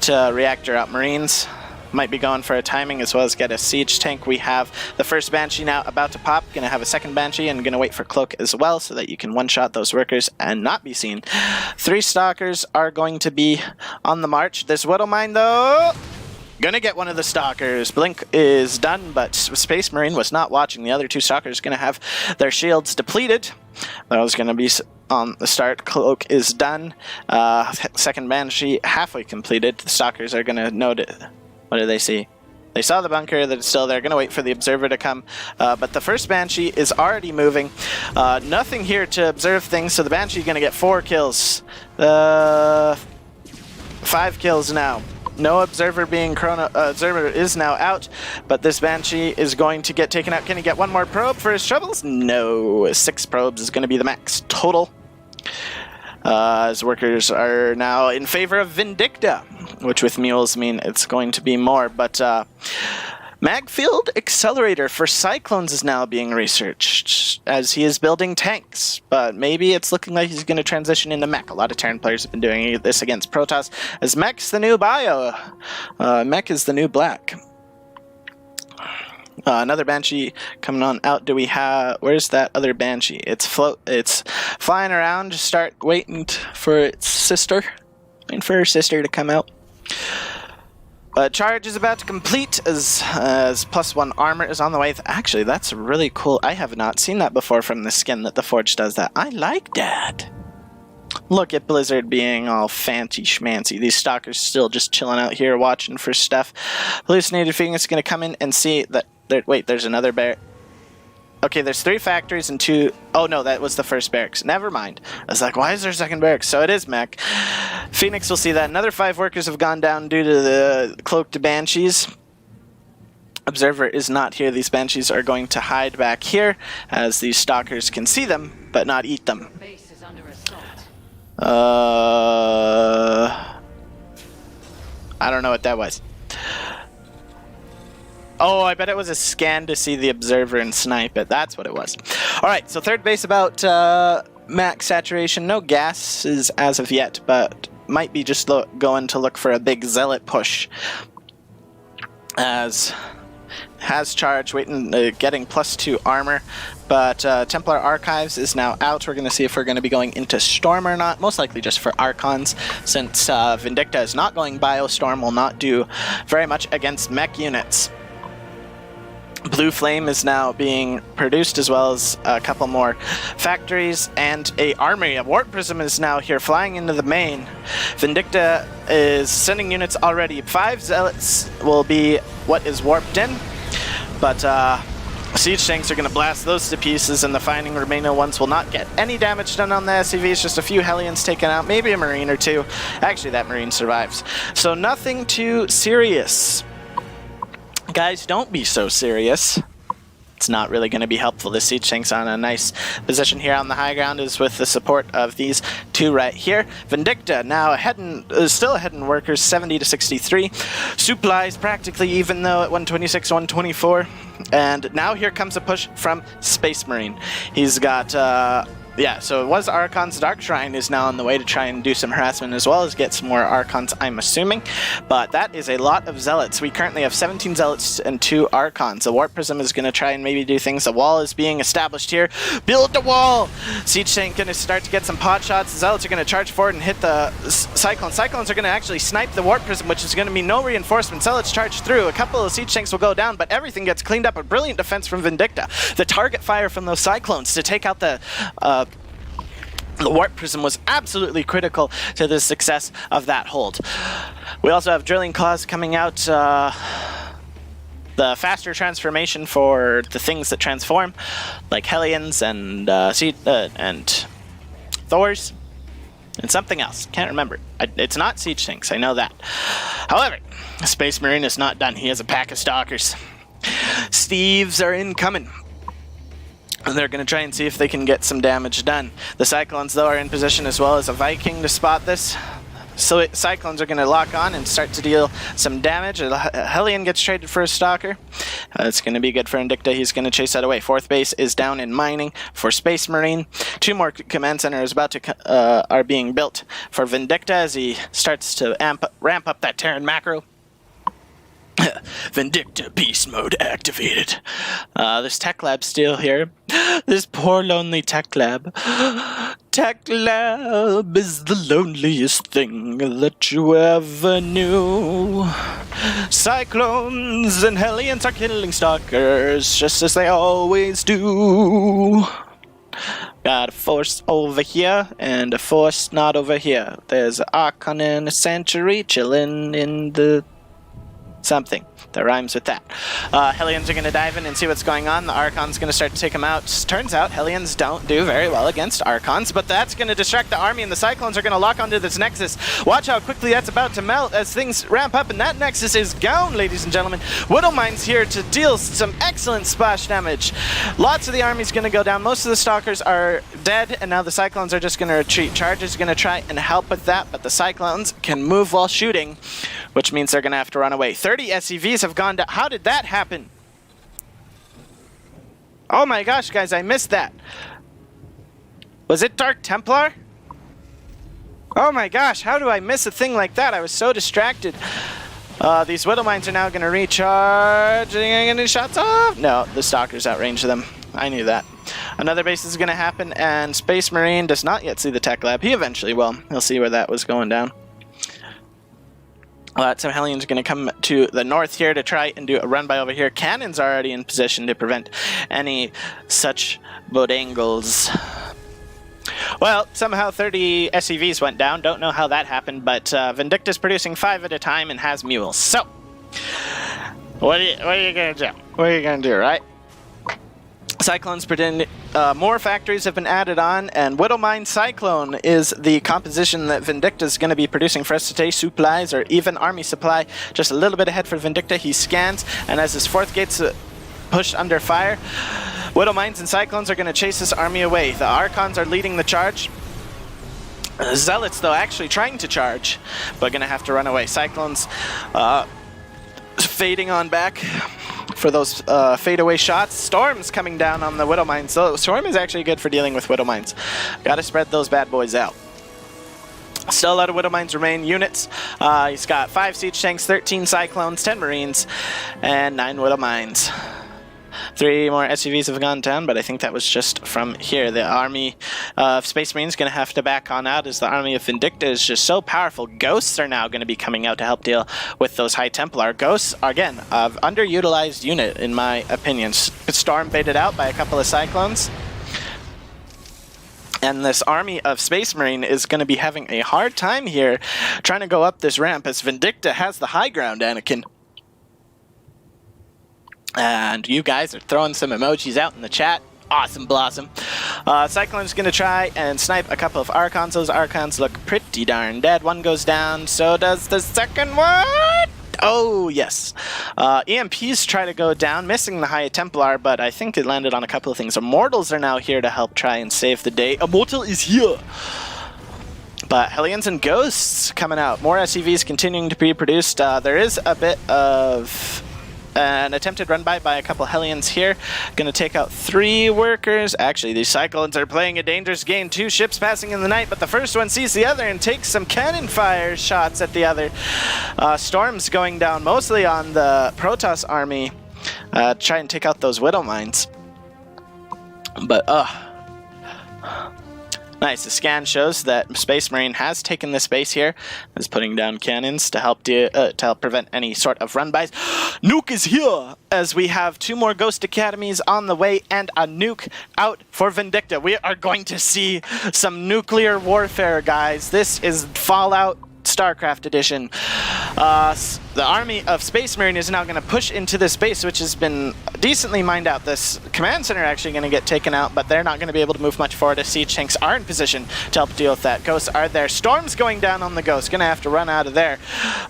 to reactor out Marines. Might be going for a timing as well as get a siege tank. We have the first Banshee now about to pop. Going to have a second Banshee and going to wait for Cloak as well so that you can one-shot those workers and not be seen. 3 Stalkers are going to be on the march. This Whittle Mine, though... Gonna get one of the Stalkers. Blink is done, but Space Marine was not watching. The other 2 Stalkers gonna have their shields depleted. That was gonna be on the start. Cloak is done. Second Banshee halfway completed. The Stalkers are gonna note it. What do they see? They saw the bunker that it's still there. Gonna wait for the Observer to come. But the first Banshee is already moving. Nothing here to observe things, so the Banshee gonna get 4 kills. 5 kills now. No Observer being Observer is now out, but this Banshee is going to get taken out. Can he get one more probe for his troubles? No. 6 probes is going to be the max total. As workers are now in favor of Vindicta, which with mules mean it's going to be more, but Magfield Accelerator for Cyclones is now being researched as he is building tanks, but maybe it's looking like he's going to transition into mech. A lot of Terran players have been doing this against Protoss, as mech's the new bio. Mech is the new black. Another Banshee coming on out. Do we have... Where's that other Banshee? It's flying around. Just start waiting for its sister. Waiting for her sister to come out. Charge is about to complete as +1 armor is on the way. Actually, that's really cool. I have not seen that before from the skin that the Forge does that. I like that. Look at Blizzard being all fancy schmancy. These Stalkers still just chilling out here watching for stuff. Hallucinated Phoenix is going to come in and see that... Wait, there's another bear. Okay, there's 3 factories and 2... Oh no, that was the first barracks. Never mind. I was like, why is there a second barracks? So it is mech. Phoenix will see that. Another 5 workers have gone down due to the cloaked Banshees. Observer is not here. These Banshees are going to hide back here as these Stalkers can see them, but not eat them. I don't know what that was. Oh, I bet it was a scan to see the Observer and snipe it. That's what it was. Alright, so third base about max saturation. No gases as of yet, but might be just going to look for a big Zealot push. As has charge, waiting, getting +2 armor. But Templar Archives is now out. We're going to see if we're going to be going into Storm or not. Most likely just for Archons, since Vindicta is not going Bio. Storm will not do very much against mech units. Blue Flame is now being produced, as well as a couple more factories and a armory. A Warp Prism is now here flying into the main. Vindicta is sending units already. 5 Zealots will be what is warped in, but siege tanks are going to blast those to pieces, and the Finding Remaining ones will not get any damage done on the SCVs. Just a few Hellions taken out, maybe a Marine or 2. Actually, that Marine survives. So nothing too serious. Guys, don't be so serious. It's not really going to be helpful. This siege tank's on a nice position here on the high ground, is with the support of these 2 right here. Vindicta now still ahead in workers, 70 to 63. Supplies practically even though at 126, 124. And now here comes a push from Space Marine. He's got... yeah, so it was Archon's. Dark Shrine is now on the way to try and do some harassment as well as get some more Archons, I'm assuming. But that is a lot of Zealots. We currently have 17 Zealots and 2 Archons. The Warp Prism is going to try and maybe do things. The wall is being established here. Build the wall! Siege Tank going to start to get some pot shots. The Zealots are going to charge forward and hit the Cyclones. Cyclones are going to actually snipe the Warp Prism, which is going to be no reinforcement. Zealots charge through. A couple of Siege Tanks will go down, but everything gets cleaned up. A brilliant defense from Vindicta. The target fire from those Cyclones to take out the Warp Prism was absolutely critical to the success of that hold. We also have Drilling Claws coming out. The faster transformation for the things that transform, like Hellions and Thors. It's something else. Can't remember. It's not siege tanks. I know that. However, Space Marine is not done. He has a pack of stalkers. Steves are incoming. And they're going to try and see if they can get some damage done. The Cyclones, though, are in position as well as a Viking to spot this. So Cyclones are going to lock on and start to deal some damage. Hellion gets traded for a Stalker. It's going to be good for Vindicta. He's going to chase that away. Fourth base is down in mining for Space Marine. 2 more command centers are being built for Vindicta as he starts to ramp up that Terran macro. Vindicta beast mode activated. This tech lab still here. This poor lonely tech lab. Tech lab is the loneliest thing that you ever knew. Cyclones and Hellions are killing stalkers just as they always do. Got a force over here and a force not over here. There's an Archon and a Century chilling in the something that rhymes with that. Hellions are going to dive in and see what's going on. The Archon's going to start to take them out. Turns out Hellions don't do very well against Archons, but that's going to distract the army, and the Cyclones are going to lock onto this Nexus. Watch how quickly that's about to melt as things ramp up, and that Nexus is gone, ladies and gentlemen. Widowmine's here to deal some excellent splash damage. Lots of the army's going to go down. Most of the Stalkers are dead, and now the Cyclones are just going to retreat. Charger's going to try and help with that, but the Cyclones can move while shooting, which means they're going to have to run away. 30 SCVs have gone down. How did that happen? Oh my gosh, guys, I missed that. Was it Dark Templar? Oh my gosh, how do I miss a thing like that? I was so distracted. These Widowmines are now going to recharge. Are you any shots off? No, the Stalkers outrange them. I knew that. Another base is going to happen, and Space Marine does not yet see the tech lab. He eventually will. He'll see where that was going down. Some Hellions are going to come to the north here to try and do a run by over here. Cannons are already in position to prevent any such bodangles. Well, somehow 30 SCVs went down. Don't know how that happened, but Vindicta's producing 5 at a time and has mules. So, what are you going to do? What are you going to do, right? Cyclones pretend more factories have been added on, and Widowmine Cyclone is the composition that Vindicta is going to be producing for us today. Supplies or even army supply, just a little bit ahead for Vindicta. He scans, and as his 4th gate's pushed under fire, Widowmines and Cyclones are going to chase this army away. The Archons are leading the charge. Zealots, though, actually trying to charge, but going to have to run away. Cyclones fading on back for those fade-away shots. Storm's coming down on the Widowmines. So Storm is actually good for dealing with Widowmines. Gotta spread those bad boys out. Still a lot of Widowmines remain units. He's got 5 siege tanks, 13 Cyclones, 10 Marines, and 9 Widowmines. 3 more SUVs have gone down, but I think that was just from here. The army of Space Marines is going to have to back on out as the army of Vindicta is just so powerful. Ghosts are now going to be coming out to help deal with those High Templar. Ghosts, again, an underutilized unit in my opinion. Storm baited out by a couple of Cyclones. And this army of Space Marine is going to be having a hard time here trying to go up this ramp as Vindicta has the high ground, Anakin. And you guys are throwing some emojis out in the chat. Awesome blossom. Cyclone's going to try and snipe a couple of Archons. Those Archons look pretty darn dead. One goes down, so does the second one. Oh, yes. EMPs try to go down, missing the High Templar, but I think it landed on a couple of things. Immortals are now here to help try and save the day. Immortal is here. But Hellions and Ghosts coming out. More SCVs continuing to be produced. There is a bit of an attempted run by a couple Hellions here. Gonna take out 3 workers. Actually, these Cyclones are playing a dangerous game. 2 ships passing in the night, but the first one sees the other and takes some cannon fire shots at the other. Storm's going down mostly on the Protoss army. Try and take out those Widowmines. But, nice. The scan shows that Space Marine has taken this base here, is putting down cannons to help prevent any sort of run-bys. Nuke is here, as we have 2 more Ghost Academies on the way and a nuke out for Vindicta. We are going to see some nuclear warfare, guys. This is Fallout StarCraft Edition. The army of Space Marine is now going to push into this base, which has been decently mined out. This command center actually going to get taken out, but they're not going to be able to move much forward as siege tanks are in position to help deal with that. Ghosts are there. Storm's going down on the Ghost. Going to have to run out of there.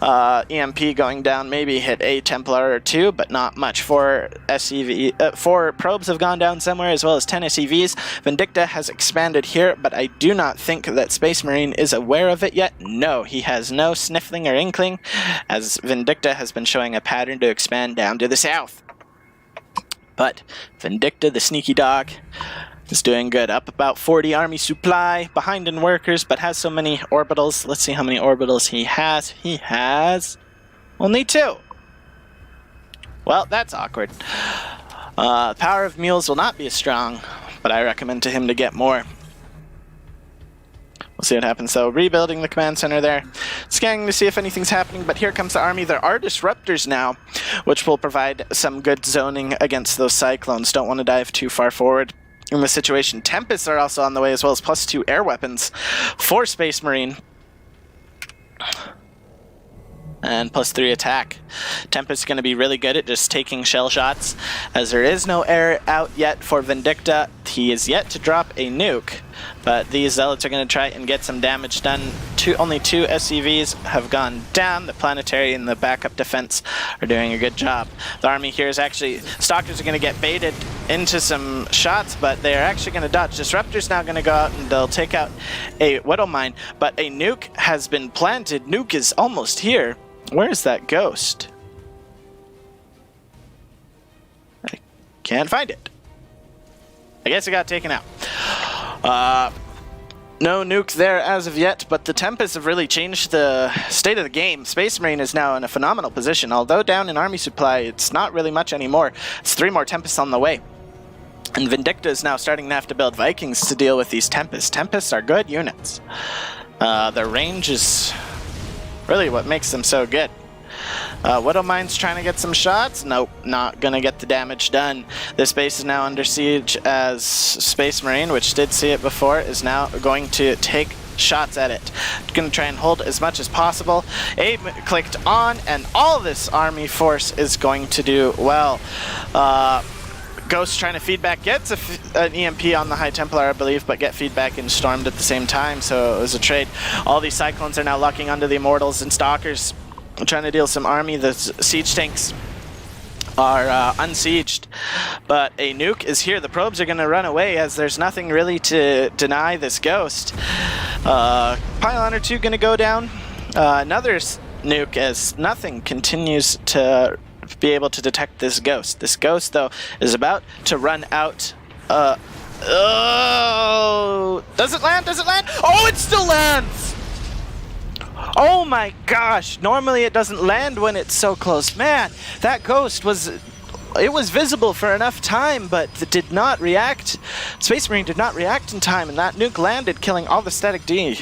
EMP going down, maybe hit a Templar or two, but not much. 4 probes have gone down somewhere, as well as 10 SCVs. Vindicta has expanded here, but I do not think that Space Marine is aware of it yet. No, he has no sniffling or inkling, as Vindicta has been showing a pattern to expand down to the south. But Vindicta, the sneaky dog, is doing good. Up about 40 army supply, behind in workers, but has so many orbitals. Let's see how many orbitals he has. He has only 2. Well, that's awkward. Power of mules will not be as strong, but I recommend to him to get more. We'll see what happens. So, rebuilding the command center there. Scanning to see if anything's happening, but here comes the army. There are disruptors now, which will provide some good zoning against those cyclones. Don't want to dive too far forward in the situation. Tempests are also on the way, as well as +2 air weapons for Space Marine. And +3 attack. Tempest is going to be really good at just taking shell shots, as there is no air out yet for Vindicta. He is yet to drop a nuke, but these zealots are going to try and get some damage done. Only 2 SCVs have gone down. The planetary and the backup defense are doing a good job. The army here is actually, stalkers are going to get baited into some shots, but they are actually going to dodge. Disruptor's now going to go out and they'll take out a Widow Mine, but a nuke has been planted. Nuke is almost here. Where is that Ghost? I can't find it. I guess it got taken out. No nuke there as of yet, but the Tempests have really changed the state of the game. Space Marine is now in a phenomenal position. Although down in army supply, it's not really much anymore. It's 3 more Tempests on the way. And Vindicta is now starting to have to build Vikings to deal with these Tempests. Tempests are good units. Their range is really what makes them so good. Widow Mine's trying to get some shots. Nope, not gonna get the damage done. This base is now under siege, as Space Marine, which did see it before, is now going to take shots at it. Gonna try and hold as much as possible. Aim clicked on, and all this army force is going to do well. Ghost trying to feedback, gets an EMP on the High Templar, I believe, but get feedback and stormed at the same time, so it was a trade. All these Cyclones are now locking onto the Immortals and Stalkers, trying to deal some army. The siege tanks are unsieged, but a nuke is here. The probes are going to run away, as there's nothing really to deny this Ghost. Pylon or 2 going to go down. Another nuke, as nothing continues to be able to detect this Ghost. This Ghost, though, is about to run out. Oh! Does it land? Does it land? Oh, it still lands! Oh my gosh! Normally it doesn't land when it's so close. Man, that Ghost was... It was visible for enough time, but it did not react. Space Marine did not react in time, and that nuke landed, killing all the static D.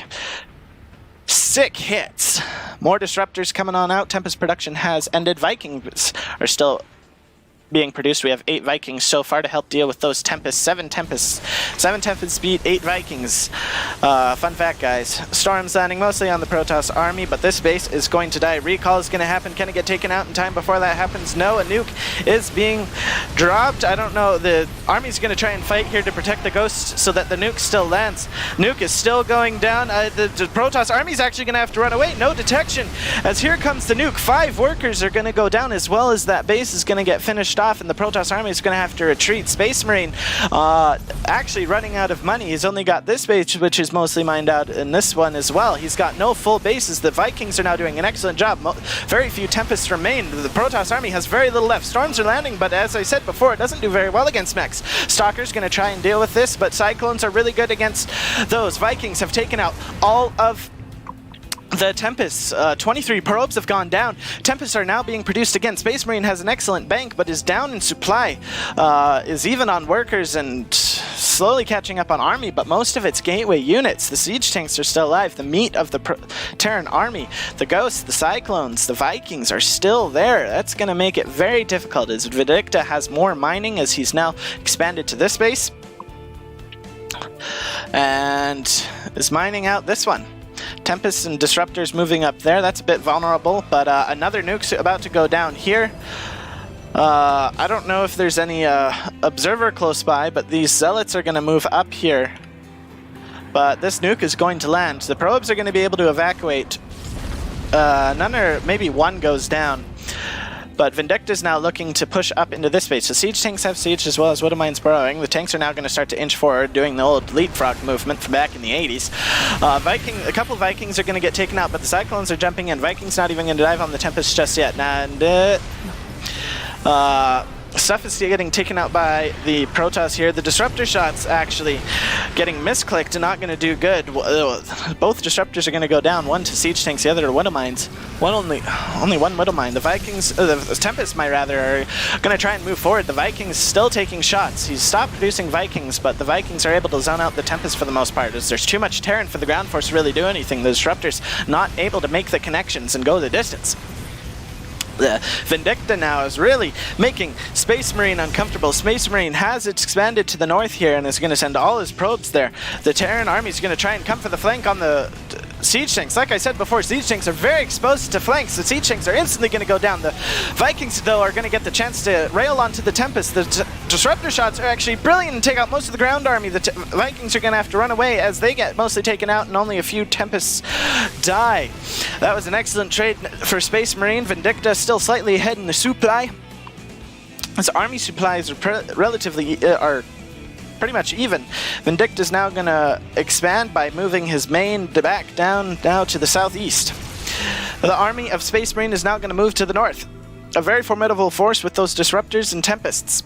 Sick hits. More disruptors coming on out. Tempest production has ended. Vikings are still being produced. We have 8 Vikings so far to help deal with those Tempests. 7 Tempests. 7 Tempests beat 8 Vikings. Fun fact, guys. Storm's landing mostly on the Protoss army, but this base is going to die. Recall is going to happen. Can it get taken out in time before that happens? No, a nuke is being dropped. I don't know. The army's going to try and fight here to protect the Ghost so that the nuke still lands. Nuke is still going down. The Protoss army is actually going to have to run away. No detection, as here comes the nuke. 5 workers are going to go down, as well as that base is going to get finished off, and the Protoss army is going to have to retreat. Space Marine actually running out of money. He's only got this base, which is mostly mined out, and this one as well. He's got no full bases. The Vikings are now doing an excellent job. Very few Tempests remain. The Protoss army has very little left. Storms are landing, but as I said before, it doesn't do very well against mechs. Stalker's going to try and deal with this, but Cyclones are really good against those. Vikings have taken out all of the Tempests. 23 probes have gone down. Tempests are now being produced again. Space Marine has an excellent bank, but is down in supply. Is even on workers and slowly catching up on army, but most of its gateway units. The siege tanks are still alive. The meat of the Terran army, the Ghosts, the Cyclones, the Vikings are still there. That's going to make it very difficult, as Vindicta has more mining, as he's now expanded to this base, and is mining out this one. Tempests and Disruptors moving up there. That's a bit vulnerable, but another nuke's about to go down here. I don't know if there's any observer close by, but these Zealots are going to move up here. But this nuke is going to land. The probes are going to be able to evacuate. None or maybe one goes down. But Vindicta's now looking to push up into this base. The siege tanks have sieged as well as Widowmines burrowing. The tanks are now going to start to inch forward, doing the old leapfrog movement from back in the 80s. A couple of Vikings are going to get taken out, but the Cyclones are jumping in. Vikings not even going to dive on the Tempest just yet. And stuff is getting taken out by the Protoss here. The Disruptor shots actually getting misclicked and not going to do good. Both Disruptors are going to go down. One to Siege Tanks, the other to Widowmines. Only one Widowmine. The Vikings, the Tempest, are going to try and move forward. The Vikings still taking shots. He's stopped producing Vikings, but the Vikings are able to zone out the Tempest for the most part, as there's too much Terran for the ground force to really do anything. The Disruptors not able to make the connections and go the distance. The Vindicta now is really making Space Marine uncomfortable. Space Marine has expanded to the north here and is going to send all his probes there. The Terran army is going to try and come for the flank on the siege tanks. Like I said before, siege tanks are very exposed to flanks. The siege tanks are instantly going to go down. The Vikings, though, are going to get the chance to rail onto the Tempest. The Disruptor shots are actually brilliant and take out most of the ground army. The Vikings are going to have to run away as they get mostly taken out and only a few Tempests die. That was an excellent trade for Space Marine. Vindicta still slightly ahead in the supply. His army supplies are pretty much even. Vindicta is now going to expand by moving his main back down now to the southeast. The army of Space Marine is now going to move to the north. A very formidable force with those Disruptors and Tempests.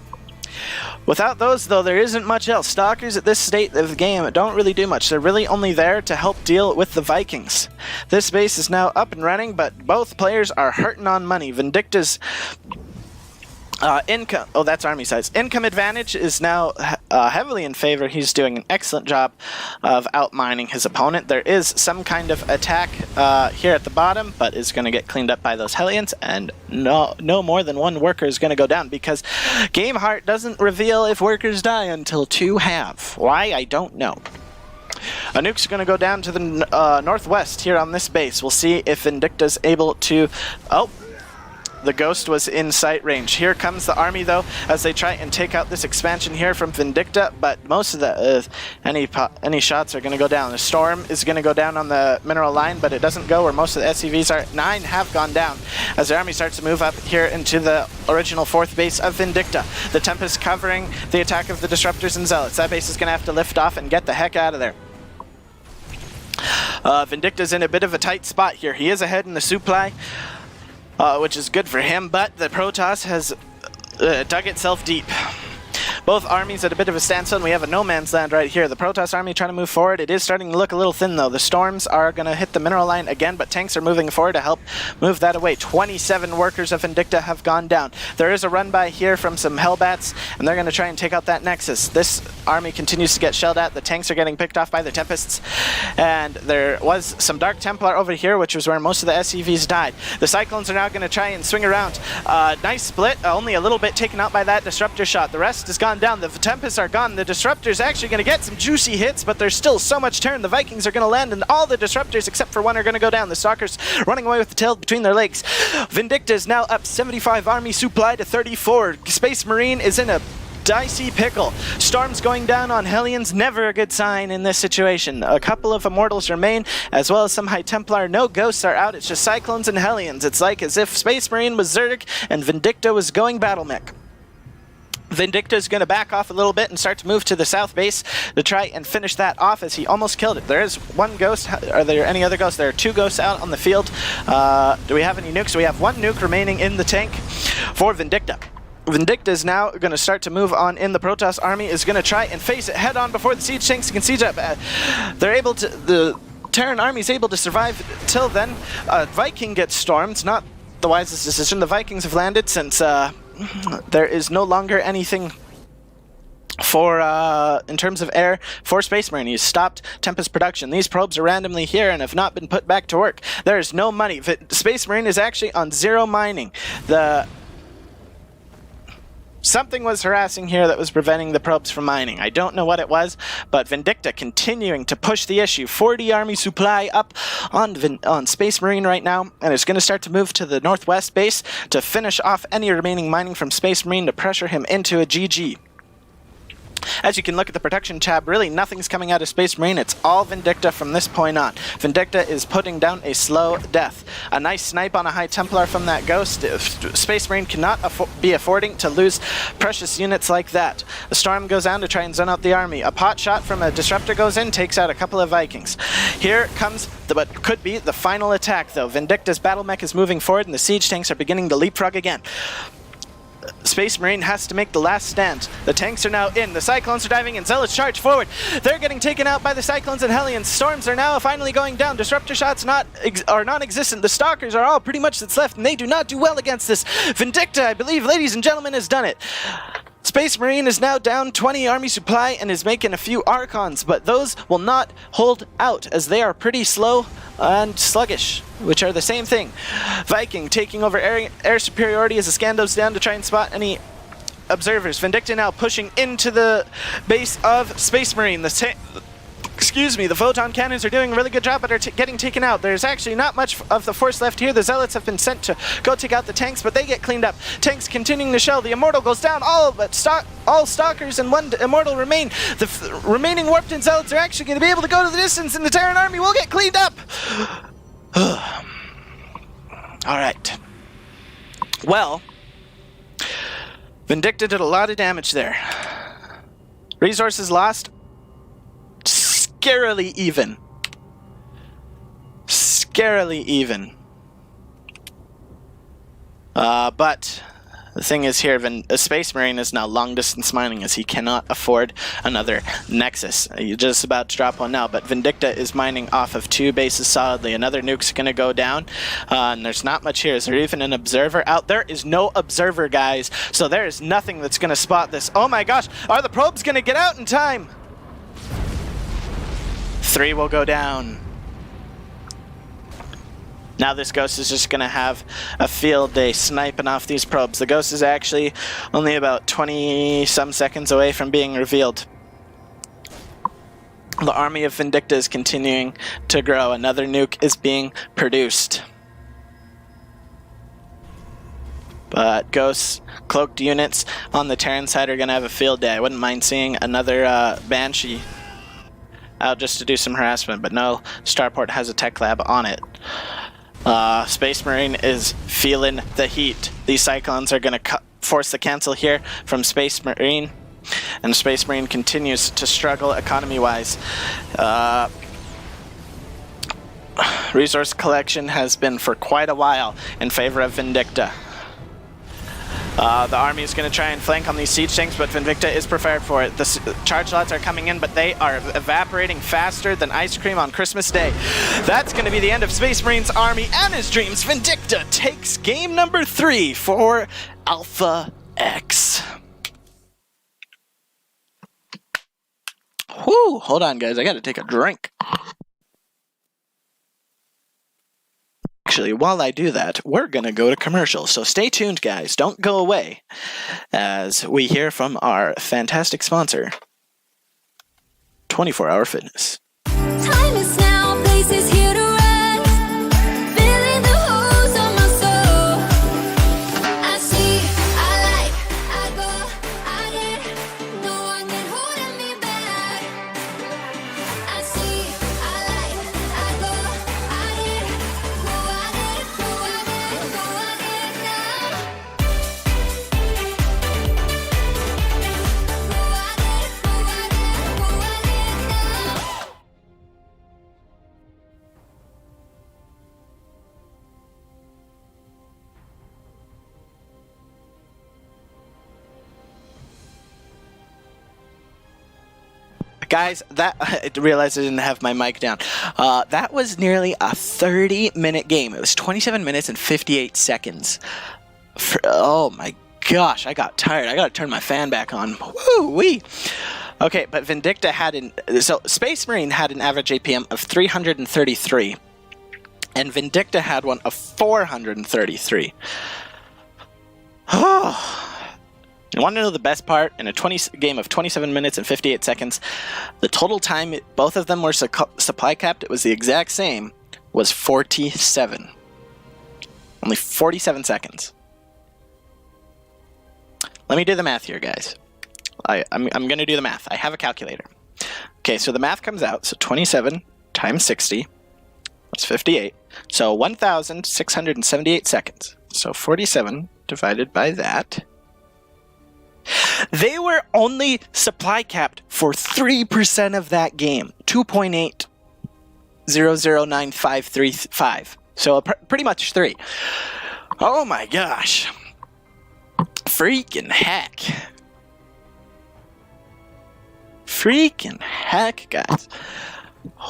Without those, though, there isn't much else. Stalkers at this state of the game don't really do much. They're really only there to help deal with the Vikings. This base is now up and running, but both players are hurting on money. Vindicta's income, that's army size. Income advantage is now heavily in favor. He's doing an excellent job of outmining his opponent. There is some kind of attack here at the bottom, but is going to get cleaned up by those Hellions, and no more than one worker is going to go down, because Game Heart doesn't reveal if workers die until 2 have. Why? I don't know. A nuke's going to go down to the northwest here on this base. We'll see if Vindicta's able to... The Ghost was in sight range. Here comes the army, though, as they try and take out this expansion here from Vindicta, but most of the any shots are going to go down. The Storm is going to go down on the mineral line, but it doesn't go where most of the SCVs are. 9 have gone down as the army starts to move up here into the original 4th base of Vindicta. The Tempest covering the attack of the Disruptors and Zealots. That base is going to have to lift off and get the heck out of there. Vindicta's in a bit of a tight spot here. He is ahead in the supply, which is good for him, but the Protoss has dug itself deep. Both armies at a bit of a standstill, and we have a no man's land right here. The Protoss army trying to move forward. It is starting to look a little thin, though. The Storms are going to hit the mineral line again, but tanks are moving forward to help move that away. 27 workers of Vindicta have gone down. There is a run by here from some Hellbats, and they're going to try and take out that Nexus. This army continues to get shelled at. The tanks are getting picked off by the Tempests, and there was some Dark Templar over here, which was where most of the SCVs died. The Cyclones are now going to try and swing around. Nice split, only a little bit taken out by that Disruptor shot. The rest is gone down. The Tempests are gone. The Disruptors actually going to get some juicy hits, but there's still so much turn. The Vikings are going to land, and all the Disruptors except for one are going to go down. The Stalkers running away with the tail between their legs. Vindicta is now up 75 army supply to 34. Space Marine is in a dicey pickle. Storms going down on Hellions, never a good sign in this situation. A couple of Immortals remain, as well as some High Templar. No Ghosts are out. It's just Cyclones and Hellions. It's like as if Space Marine was Zerg and Vindicta was going battle mech. Vindicta is going to back off a little bit and start to move to the south base to try and finish that off, as he almost killed it. There is one Ghost. Are there any other Ghosts? There are 2 Ghosts out on the field. Do we have any nukes? We have 1 nuke remaining in the tank for Vindicta. Vindicta is now going to start to move on in. The Protoss army is going to try and face it head on before the siege tanks can siege up. They're able to... The Terran army is able to survive till then. Viking gets stormed. Not the wisest decision. The Vikings have landed since... there is no longer anything for, in terms of air, for Space Marine. He's stopped Tempest production. These probes are randomly here and have not been put back to work. There is no money. Space Marine is actually on 0 mining. The Something was harassing here that was preventing the probes from mining. I don't know what it was, but Vindicta continuing to push the issue. 40 army supply up on Space Marine right now, and it's going to start to move to the northwest base to finish off any remaining mining from Space Marine to pressure him into a GG. As you can look at the production tab, really nothing's coming out of Space Marine. It's all Vindicta from this point on. Vindicta is putting down a slow death. A nice snipe on a High Templar from that Ghost. Space Marine cannot be affording to lose precious units like that. The Storm goes down to try and zone out the army. A pot shot from a Disruptor goes in, takes out a couple of Vikings. Here comes what could be the final attack, though. Vindicta's battle mech is moving forward, and the siege tanks are beginning to leapfrog again. Space Marine has to make the last stand. The tanks are now in. The Cyclones are diving in. Zealots charge forward. They're getting taken out by the Cyclones and Hellions. Storms are now finally going down. Disruptor shots are non-existent. The Stalkers are all pretty much that's left, and they do not do well against this. Vindicta, I believe, ladies and gentlemen, has done it. Space Marine is now down 20 army supply and is making a few Archons, but those will not hold out as they are pretty slow and sluggish, which are the same thing. Viking taking over air superiority as the scan goes down to try and spot any observers. Vindicta now pushing into the base of Space Marine. The photon cannons are doing a really good job, but are getting taken out. There's actually not much of the force left here. The Zealots have been sent to go take out the tanks, but they get cleaned up. Tanks continuing to shell. The Immortal goes down. All Stalkers and one Immortal remain. The remaining Warped and Zealots are actually going to be able to go to the distance, and the Terran army will get cleaned up. Alright. Well, Vindicta did a lot of damage there. Resources lost. Scarily even. Scarily even. But the thing is here, a Space Marine is now long distance mining as he cannot afford another Nexus. You're just about to drop one now, but Vindicta is mining off of 2 bases solidly. Another nuke's going to go down, and there's not much here. Is there even an observer out? There is no observer, guys, so there is nothing that's going to spot this. Oh my gosh, are the probes going to get out in time? 3 will go down. Now this Ghost is just going to have a field day sniping off these probes. The Ghost is actually only about 20-some seconds away from being revealed. The army of Vindicta is continuing to grow. Another nuke is being produced. But Ghost's cloaked units on the Terran side are going to have a field day. I wouldn't mind seeing another Banshee out just to do some harassment, but no, Starport has a tech lab on it. Space Marine is feeling the heat. These Cyclones are going to force the cancel here from Space Marine, and Space Marine continues to struggle economy-wise. Resource collection has been for quite a while in favor of Vindicta. The army is going to try and flank on these siege tanks, but Vindicta is prepared for it. The charge lots are coming in, but they are evaporating faster than ice cream on Christmas Day. That's going to be the end of Space Marine's army and his dreams. Vindicta takes game number 3 for Alpha X. Whew, hold on, guys. I got to take a drink. Actually, while I do that, we're going to go to commercial, so stay tuned, guys. Don't go away as we hear from our fantastic sponsor, 24-Hour Fitness. Time is now, place is here to rest. Feeling the holes on my soul. I see, I like, I go, I get. No one can hold me back. I see, I like, I go, I get. Go, I get, go, I get, go, I get now. Go, I get, go, I get, go, I get now. Guys, I realized I didn't have my mic down. That was nearly a 30-minute game. It was 27 minutes and 58 seconds. Oh my gosh, I got tired. I gotta turn my fan back on. Woo-wee! Okay, but Vindicta so Space Marine had an average APM of 333. And Vindicta had one of 433. Oh. You want to know the best part? In a game of 27 minutes and 58 seconds, the total time both of them were supply capped, it was the exact same, was 47. Only 47 seconds. Let me do the math here, guys. I'm going to do the math. I have a calculator. Okay, so the math comes out. So 27 times 60, that's 58. So 1,678 seconds. So 47 divided by that. They were only supply capped for 3% of that game. 2.8009535. So pretty much 3. Oh my gosh. Freaking heck. Freaking heck, guys.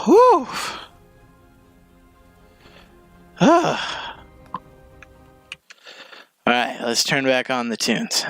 Whew. Alright, let's turn back on the tunes.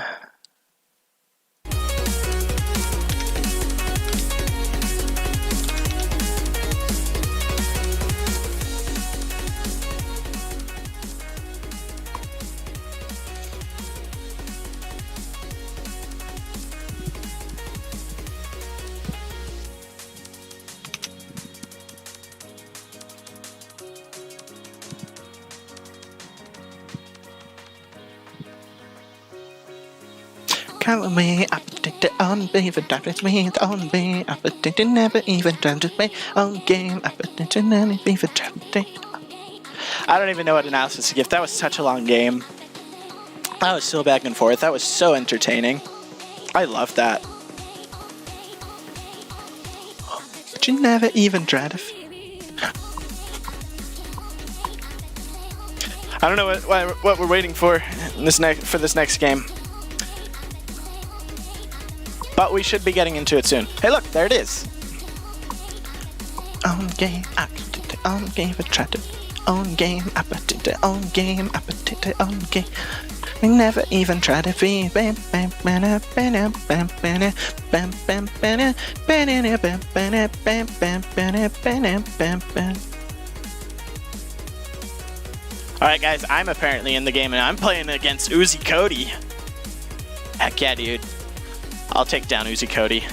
Come me up to on baby, darkness me on me, up to never even time to play on game, up to never even time to. I don't even know what analysis to give. That was such a long game. That was so back and forth. That was so entertaining. I love that. But you never even tried to. I don't know what we're waiting for in this next game. But we should be getting into it soon. Hey, look, there it is. On game, on game, attracted. On game, appetite. On game, appetite. On game. We never even try to be. Bam, bam, bam, bam, bam, bam, bam, bam, bam, bam, bam, bam, bam, bam, bam, bam, bam. All right, guys, I'm apparently in the game, and I'm playing against Uzi Cody. Heck yeah, dude. I'll take down Uzi Cody.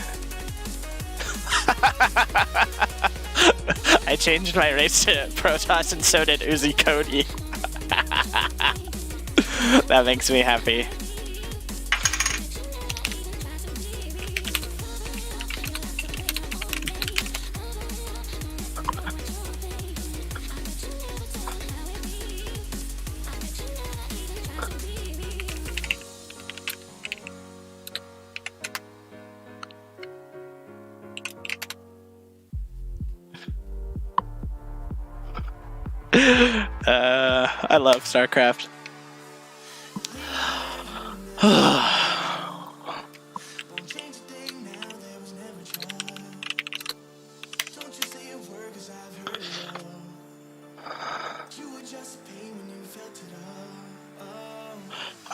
I changed my race to Protoss and so did Uzi Cody. That makes me happy. I love StarCraft.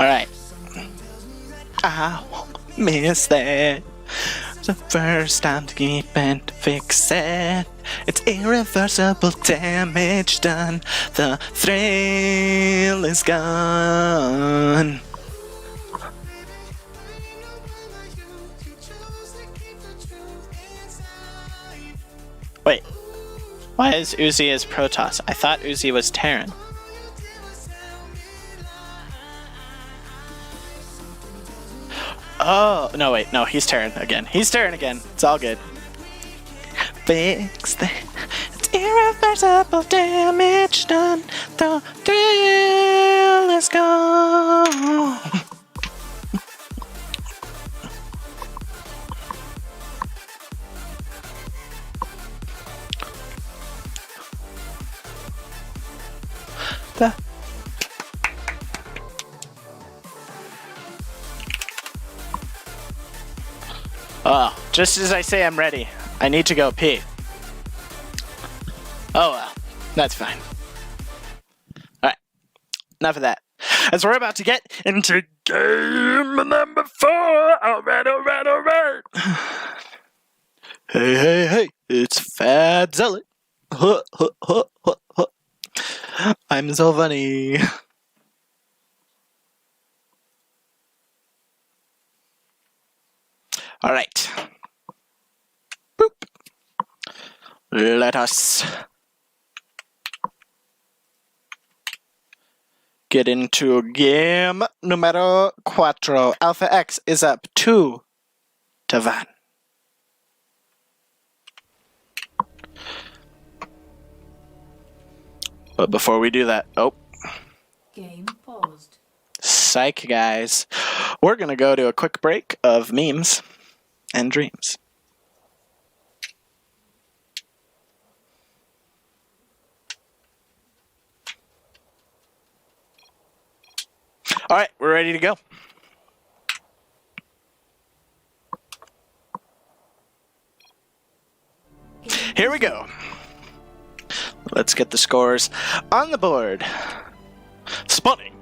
Alright. I won't miss that. The first time to keep and fix it. It's irreversible damage done. The thrill is gone. Wait. Why is Uzi as Protoss? I thought Uzi was Terran. Oh, no, wait. No, he's Terran again. He's Terran again. It's all good. Fix that. It's irreversible damage done. The thrill is gone. Oh, just as I say I'm ready, I need to go pee. Oh well, that's fine. Alright, enough of that. As we're about to get into game number 4. Alright. Hey, it's Fat Zealot. I'm so funny. All right. Boop. Let us get into game numero 4. Alpha X is up 2-1. But before we do that, Game paused. psych, guys. We're going to go to a quick break of memes and dreams. All right, we're ready to go. Here we go. Let's get the scores on the board. Spawning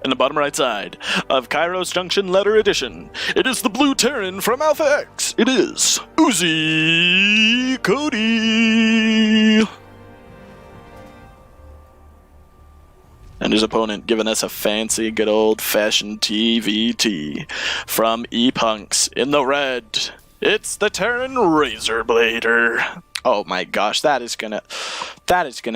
in the bottom right side of Kairos Junction Letter Edition. It is the Blue Terran from Alpha X. It is Uzi Cody. And his opponent giving us a fancy, good old-fashioned TVT from ePunks in the red. It's the Terran Razorblader. Oh my gosh, that is gonna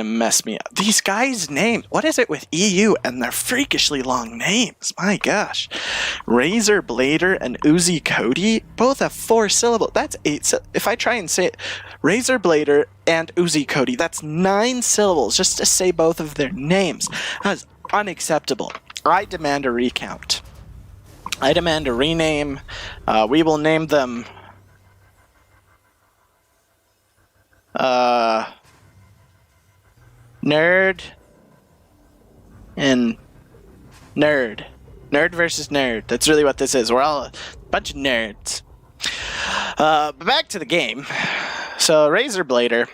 mess me up. These guys' names, what is it with EU and their freakishly long names? My gosh. Razorblader and Uzi Cody, both have 4 syllables. That's 8. If I try and say it, Razorblader and Uzi Cody, that's 9 syllables just to say both of their names. That's unacceptable. I demand a recount. I demand a rename. We will name them Nerd and Nerd. Nerd versus Nerd. That's really what this is. We're all a bunch of nerds. But back to the game. So, Razorblader,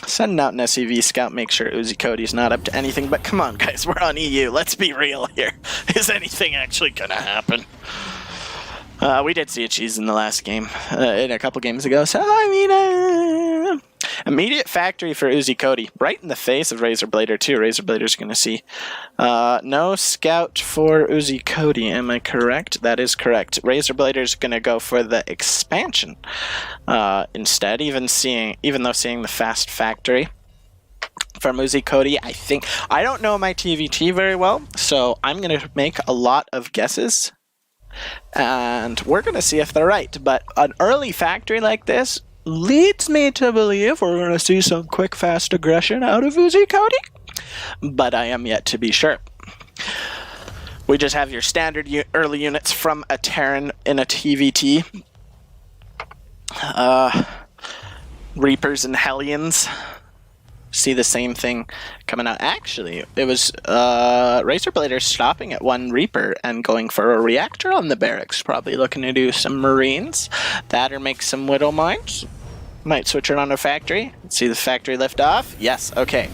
sending out an SUV scout, make sure Uzi Cody's not up to anything. But come on, guys, we're on EU. Let's be real here. Is anything actually gonna happen? We did see a cheese in the last game, in a couple games ago, so I mean, immediate factory for Uzi Cody, right in the face of Razorblader too. Razorblader's going to see. No scout for Uzi Cody, am I correct? That is correct. Razorblader's going to go for the expansion instead, even though seeing the fast factory from Uzi Cody. I don't know my TVT very well, so I'm going to make a lot of guesses. And we're going to see if they're right. But an early factory like this leads me to believe we're going to see some quick, fast aggression out of Uzi Cody. But I am yet to be sure. We just have your standard early units from a Terran in a TVT. Reapers and Hellions. See the same thing coming out. Actually, it was Razorblader stopping at 1 Reaper and going for a reactor on the barracks. Probably looking to do some Marines. That or make some Widow Mines. Might switch it on a factory. See the factory lift off? Yes, okay.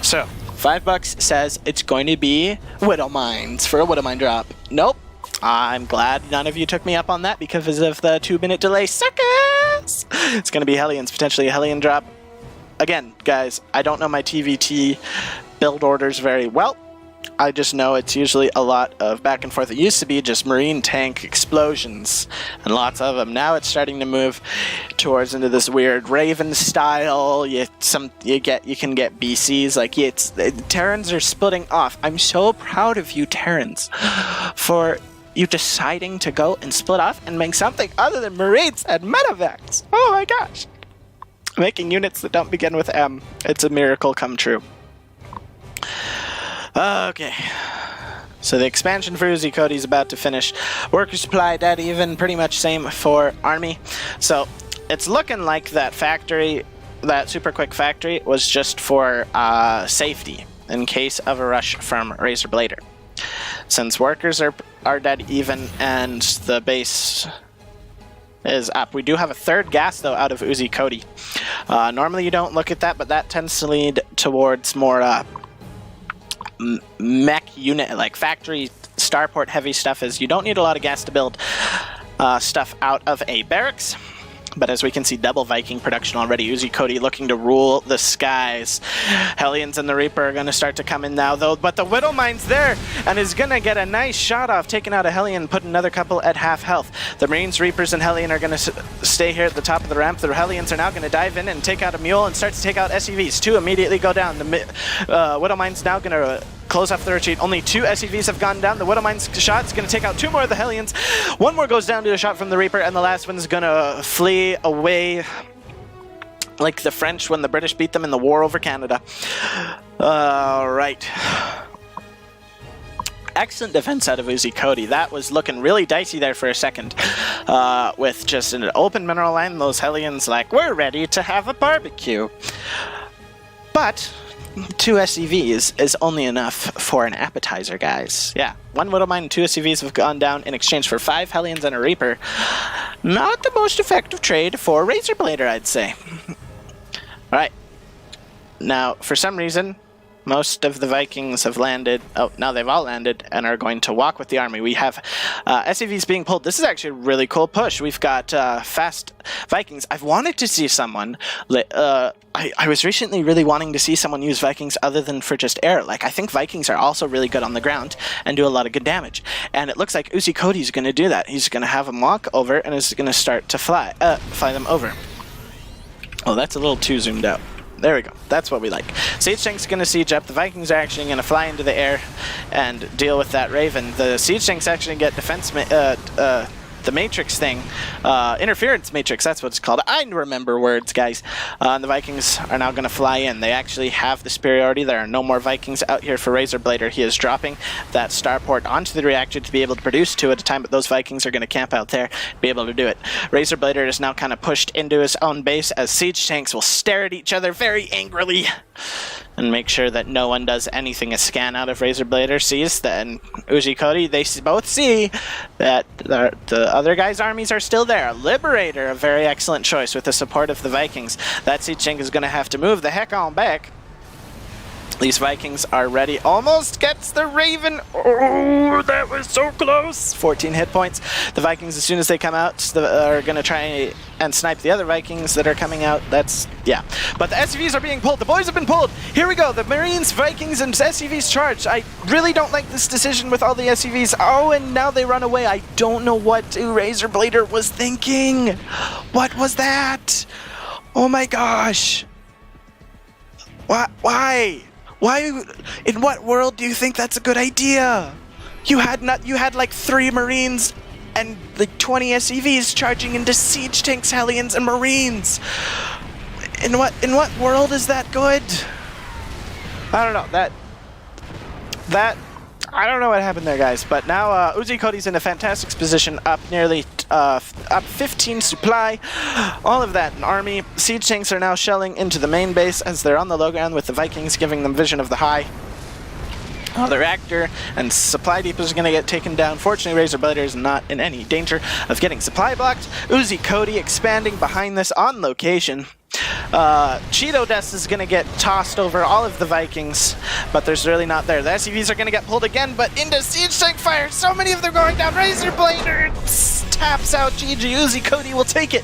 So, $5 says it's going to be Widow Mines for a Widow Mine drop. Nope. I'm glad none of you took me up on that because of the 2-minute delay. Suckers! It's going to be Hellions, potentially a Hellion drop. Again, guys, I don't know my TVT build orders very well. I just know it's usually a lot of back and forth. It used to be just Marine tank explosions and lots of them. Now it's starting to move towards into this weird Raven style. You can get BCs. The Terrans are splitting off. I'm so proud of you, Terrans, for you deciding to go and split off and make something other than Marines and medevacs. Oh my gosh. Making units that don't begin with M. It's a miracle come true. Okay. So the expansion for Uzi Cody is about to finish. Worker supply dead even, pretty much same for Army. So it's looking like that factory, that super quick factory, was just for safety in case of a rush from Razorblader. Since workers are dead even and the base is up. We do have a 3rd gas, though, out of Uzi Cody. Normally you don't look at that, but that tends to lead towards more mech unit, like factory starport heavy stuff, is you don't need a lot of gas to build stuff out of a barracks. But as we can see, double Viking production already. Uzi Cody looking to rule the skies. Hellions and the Reaper are going to start to come in now, though. But the Widowmine's there and is going to get a nice shot off, taking out a Hellion and putting another couple at half health. The Marines, Reapers, and Hellion are going to stay here at the top of the ramp. The Hellions are now going to dive in and take out a Mule and start to take out SCVs. 2 immediately go down. The Widowmine's now going to close off the retreat. Only 2 SCVs have gone down. The Widowmine's shot's going to take out 2 more of the Hellions. 1 more goes down to a shot from the Reaper, and the last one's going to flee away like the French when the British beat them in the war over Canada. Alright. Excellent defense out of Uzi Cody. That was looking really dicey there for a second. With just an open mineral line, those Hellions like, we're ready to have a barbecue. But 2 SCVs is only enough for an appetizer, guys. Yeah, 1 Widowmine and 2 SCVs have gone down in exchange for 5 Hellions and a Reaper. Not the most effective trade for Razorblader, I'd say. Alright. Now, for some reason, most of the Vikings have landed. Oh, now they've all landed and are going to walk with the army. We have SCVs being pulled. This is actually a really cool push. We've got fast Vikings. I've wanted to see someone. I was recently really wanting to see someone use Vikings other than for just air. Like, I think Vikings are also really good on the ground and do a lot of good damage. And it looks like Uzi Cody's going to do that. He's going to have them walk over and is going to start to fly them over. Oh, that's a little too zoomed out. There we go. That's what we like. Siege Tank's going to siege up. The Vikings are actually going to fly into the air and deal with that Raven. The Siege Tanks actually get defense, the Matrix thing. Interference Matrix, that's what it's called. I remember words, guys. And the Vikings are now going to fly in. They actually have the superiority. There are no more Vikings out here for Razorblader. He is dropping that starport onto the reactor to be able to produce 2 at a time, but those Vikings are going to camp out there to be able to do it. Razorblader is now kind of pushed into his own base as Siege Tanks will stare at each other very angrily and make sure that no one does anything. A scan out of Razorblader sees that, and Uzi Cody, they both see that the other guys' armies are still there. Liberator, a very excellent choice with the support of the Vikings. That Siege Tank is going to have to move the heck on back. These Vikings are ready. Almost gets the Raven. Oh, that was so close. 14 hit points. The Vikings, as soon as they come out, are going to try and snipe the other Vikings that are coming out. That's, yeah. But the SCVs are being pulled. The boys have been pulled. Here we go. The Marines, Vikings, and SCVs charged. I really don't like this decision with all the SCVs. Oh, and now they run away. I don't know what Razorblader was thinking. What was that? Oh my gosh. Why? Why? In what world do you think that's a good idea? You had like 3 Marines and like 20 SCVs charging into Siege Tanks, Hellions, and Marines. In what world is that good? I don't know. That I don't know what happened there, guys. But now Uzi Cody's in a fantastic position, up nearly up 15 supply, all of that in army. Siege Tanks are now shelling into the main base as they're on the low ground with the Vikings giving them vision of the high. The reactor and supply depot is going to get taken down. Fortunately, Razorblader is not in any danger of getting supply blocked. Uzi Cody expanding behind this on location. Cheeto Dust is going to get tossed over all of the Vikings, but there's really not there. The SCVs are going to get pulled again, but into Siege Tank fire. So many of them going down. Razorblader taps out GG. Uzi Cody will take it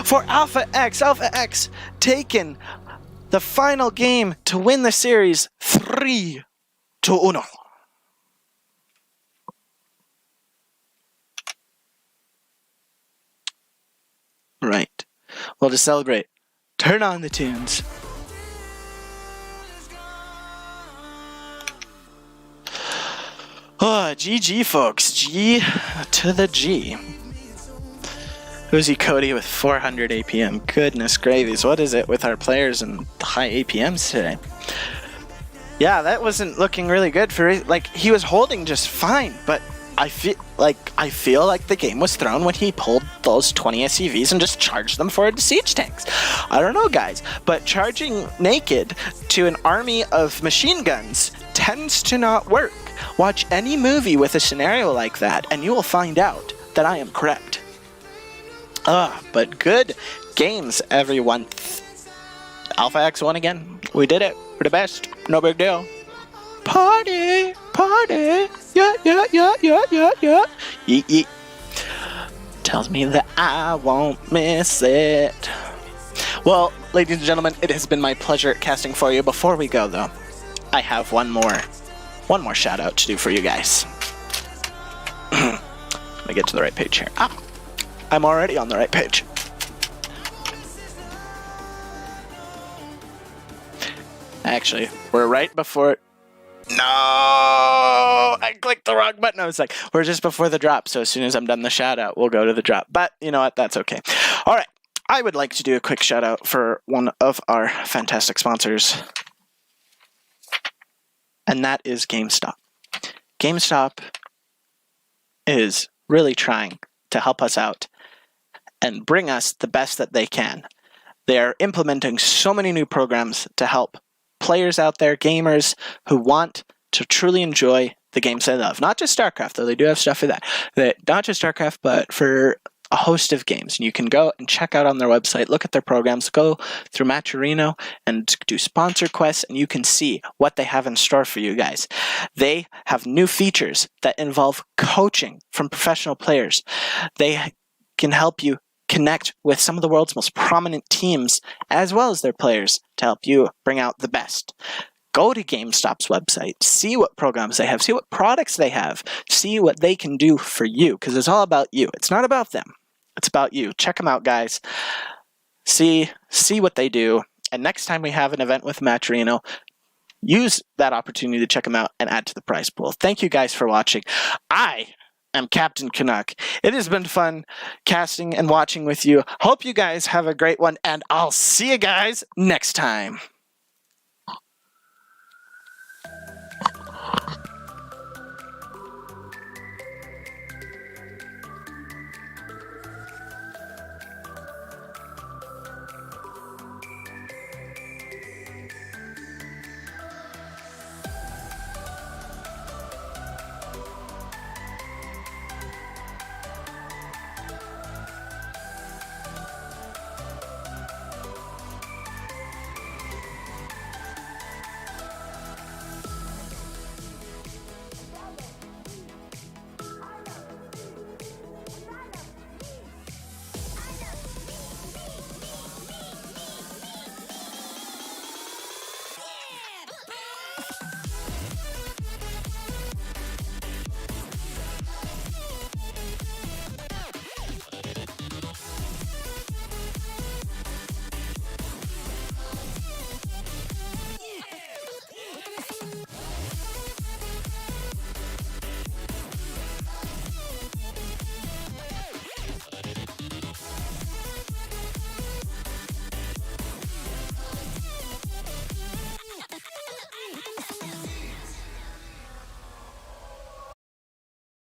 for Alpha X. Alpha X taking the final game to win the series 3-1. Right. Well, to celebrate, turn on the tunes. Oh, GG, folks. G to the G. Uzi Cody with 400 APM. Goodness gravies. What is it with our players and high APMs today? Yeah, that wasn't looking really good for, like, he was holding just fine, but I feel like the game was thrown when he pulled those 20 SCVs and just charged them for the siege tanks. I don't know, guys, but charging naked to an army of machine guns tends to not work. Watch any movie with a scenario like that, and you will find out that I am correct. But good games, everyone. Alpha X won again. We did it. We're the best. No big deal. Party! Party! Yeah, yeah, yeah, yeah, yeah, yeah. Yeet, yeet. tells me that I won't miss it. Well, ladies and gentlemen, it has been my pleasure casting for you. Before we go, though, I have one more shout out to do for you guys. Let me get to the right page here. I'm already on the right page. Actually, we're right before... No! I clicked the wrong button. I was like, we're just before the drop, so as soon as I'm done the shout out, we'll go to the drop. But you know what? That's okay. All right. I would like to do a quick shout out for one of our fantastic sponsors, and that is GameStop. GameStop is really trying to help us out and bring us the best that they can. They are implementing so many new programs to help players out there, gamers who want to truly enjoy the games they love. Not just StarCraft, though. They do have stuff for that. Not just StarCraft, but for a host of games. And you can go and check out on their website, look at their programs, go through Matcherino and do sponsor quests, and you can see what they have in store for you guys. They have new features that involve coaching from professional players. They can help you connect with some of the world's most prominent teams as well as their players to help you bring out the best. Go to GameStop's website, see what programs they have, see what products they have, see what they can do for you, because it's all about you. It's not about them. It's about you. Check them out, guys. See what they do. And next time we have an event with Matcherino, use that opportunity to check them out and add to the prize pool. Thank you guys for watching. I am Captain Canuck. It has been fun casting and watching with you. Hope you guys have a great one, and I'll see you guys next time.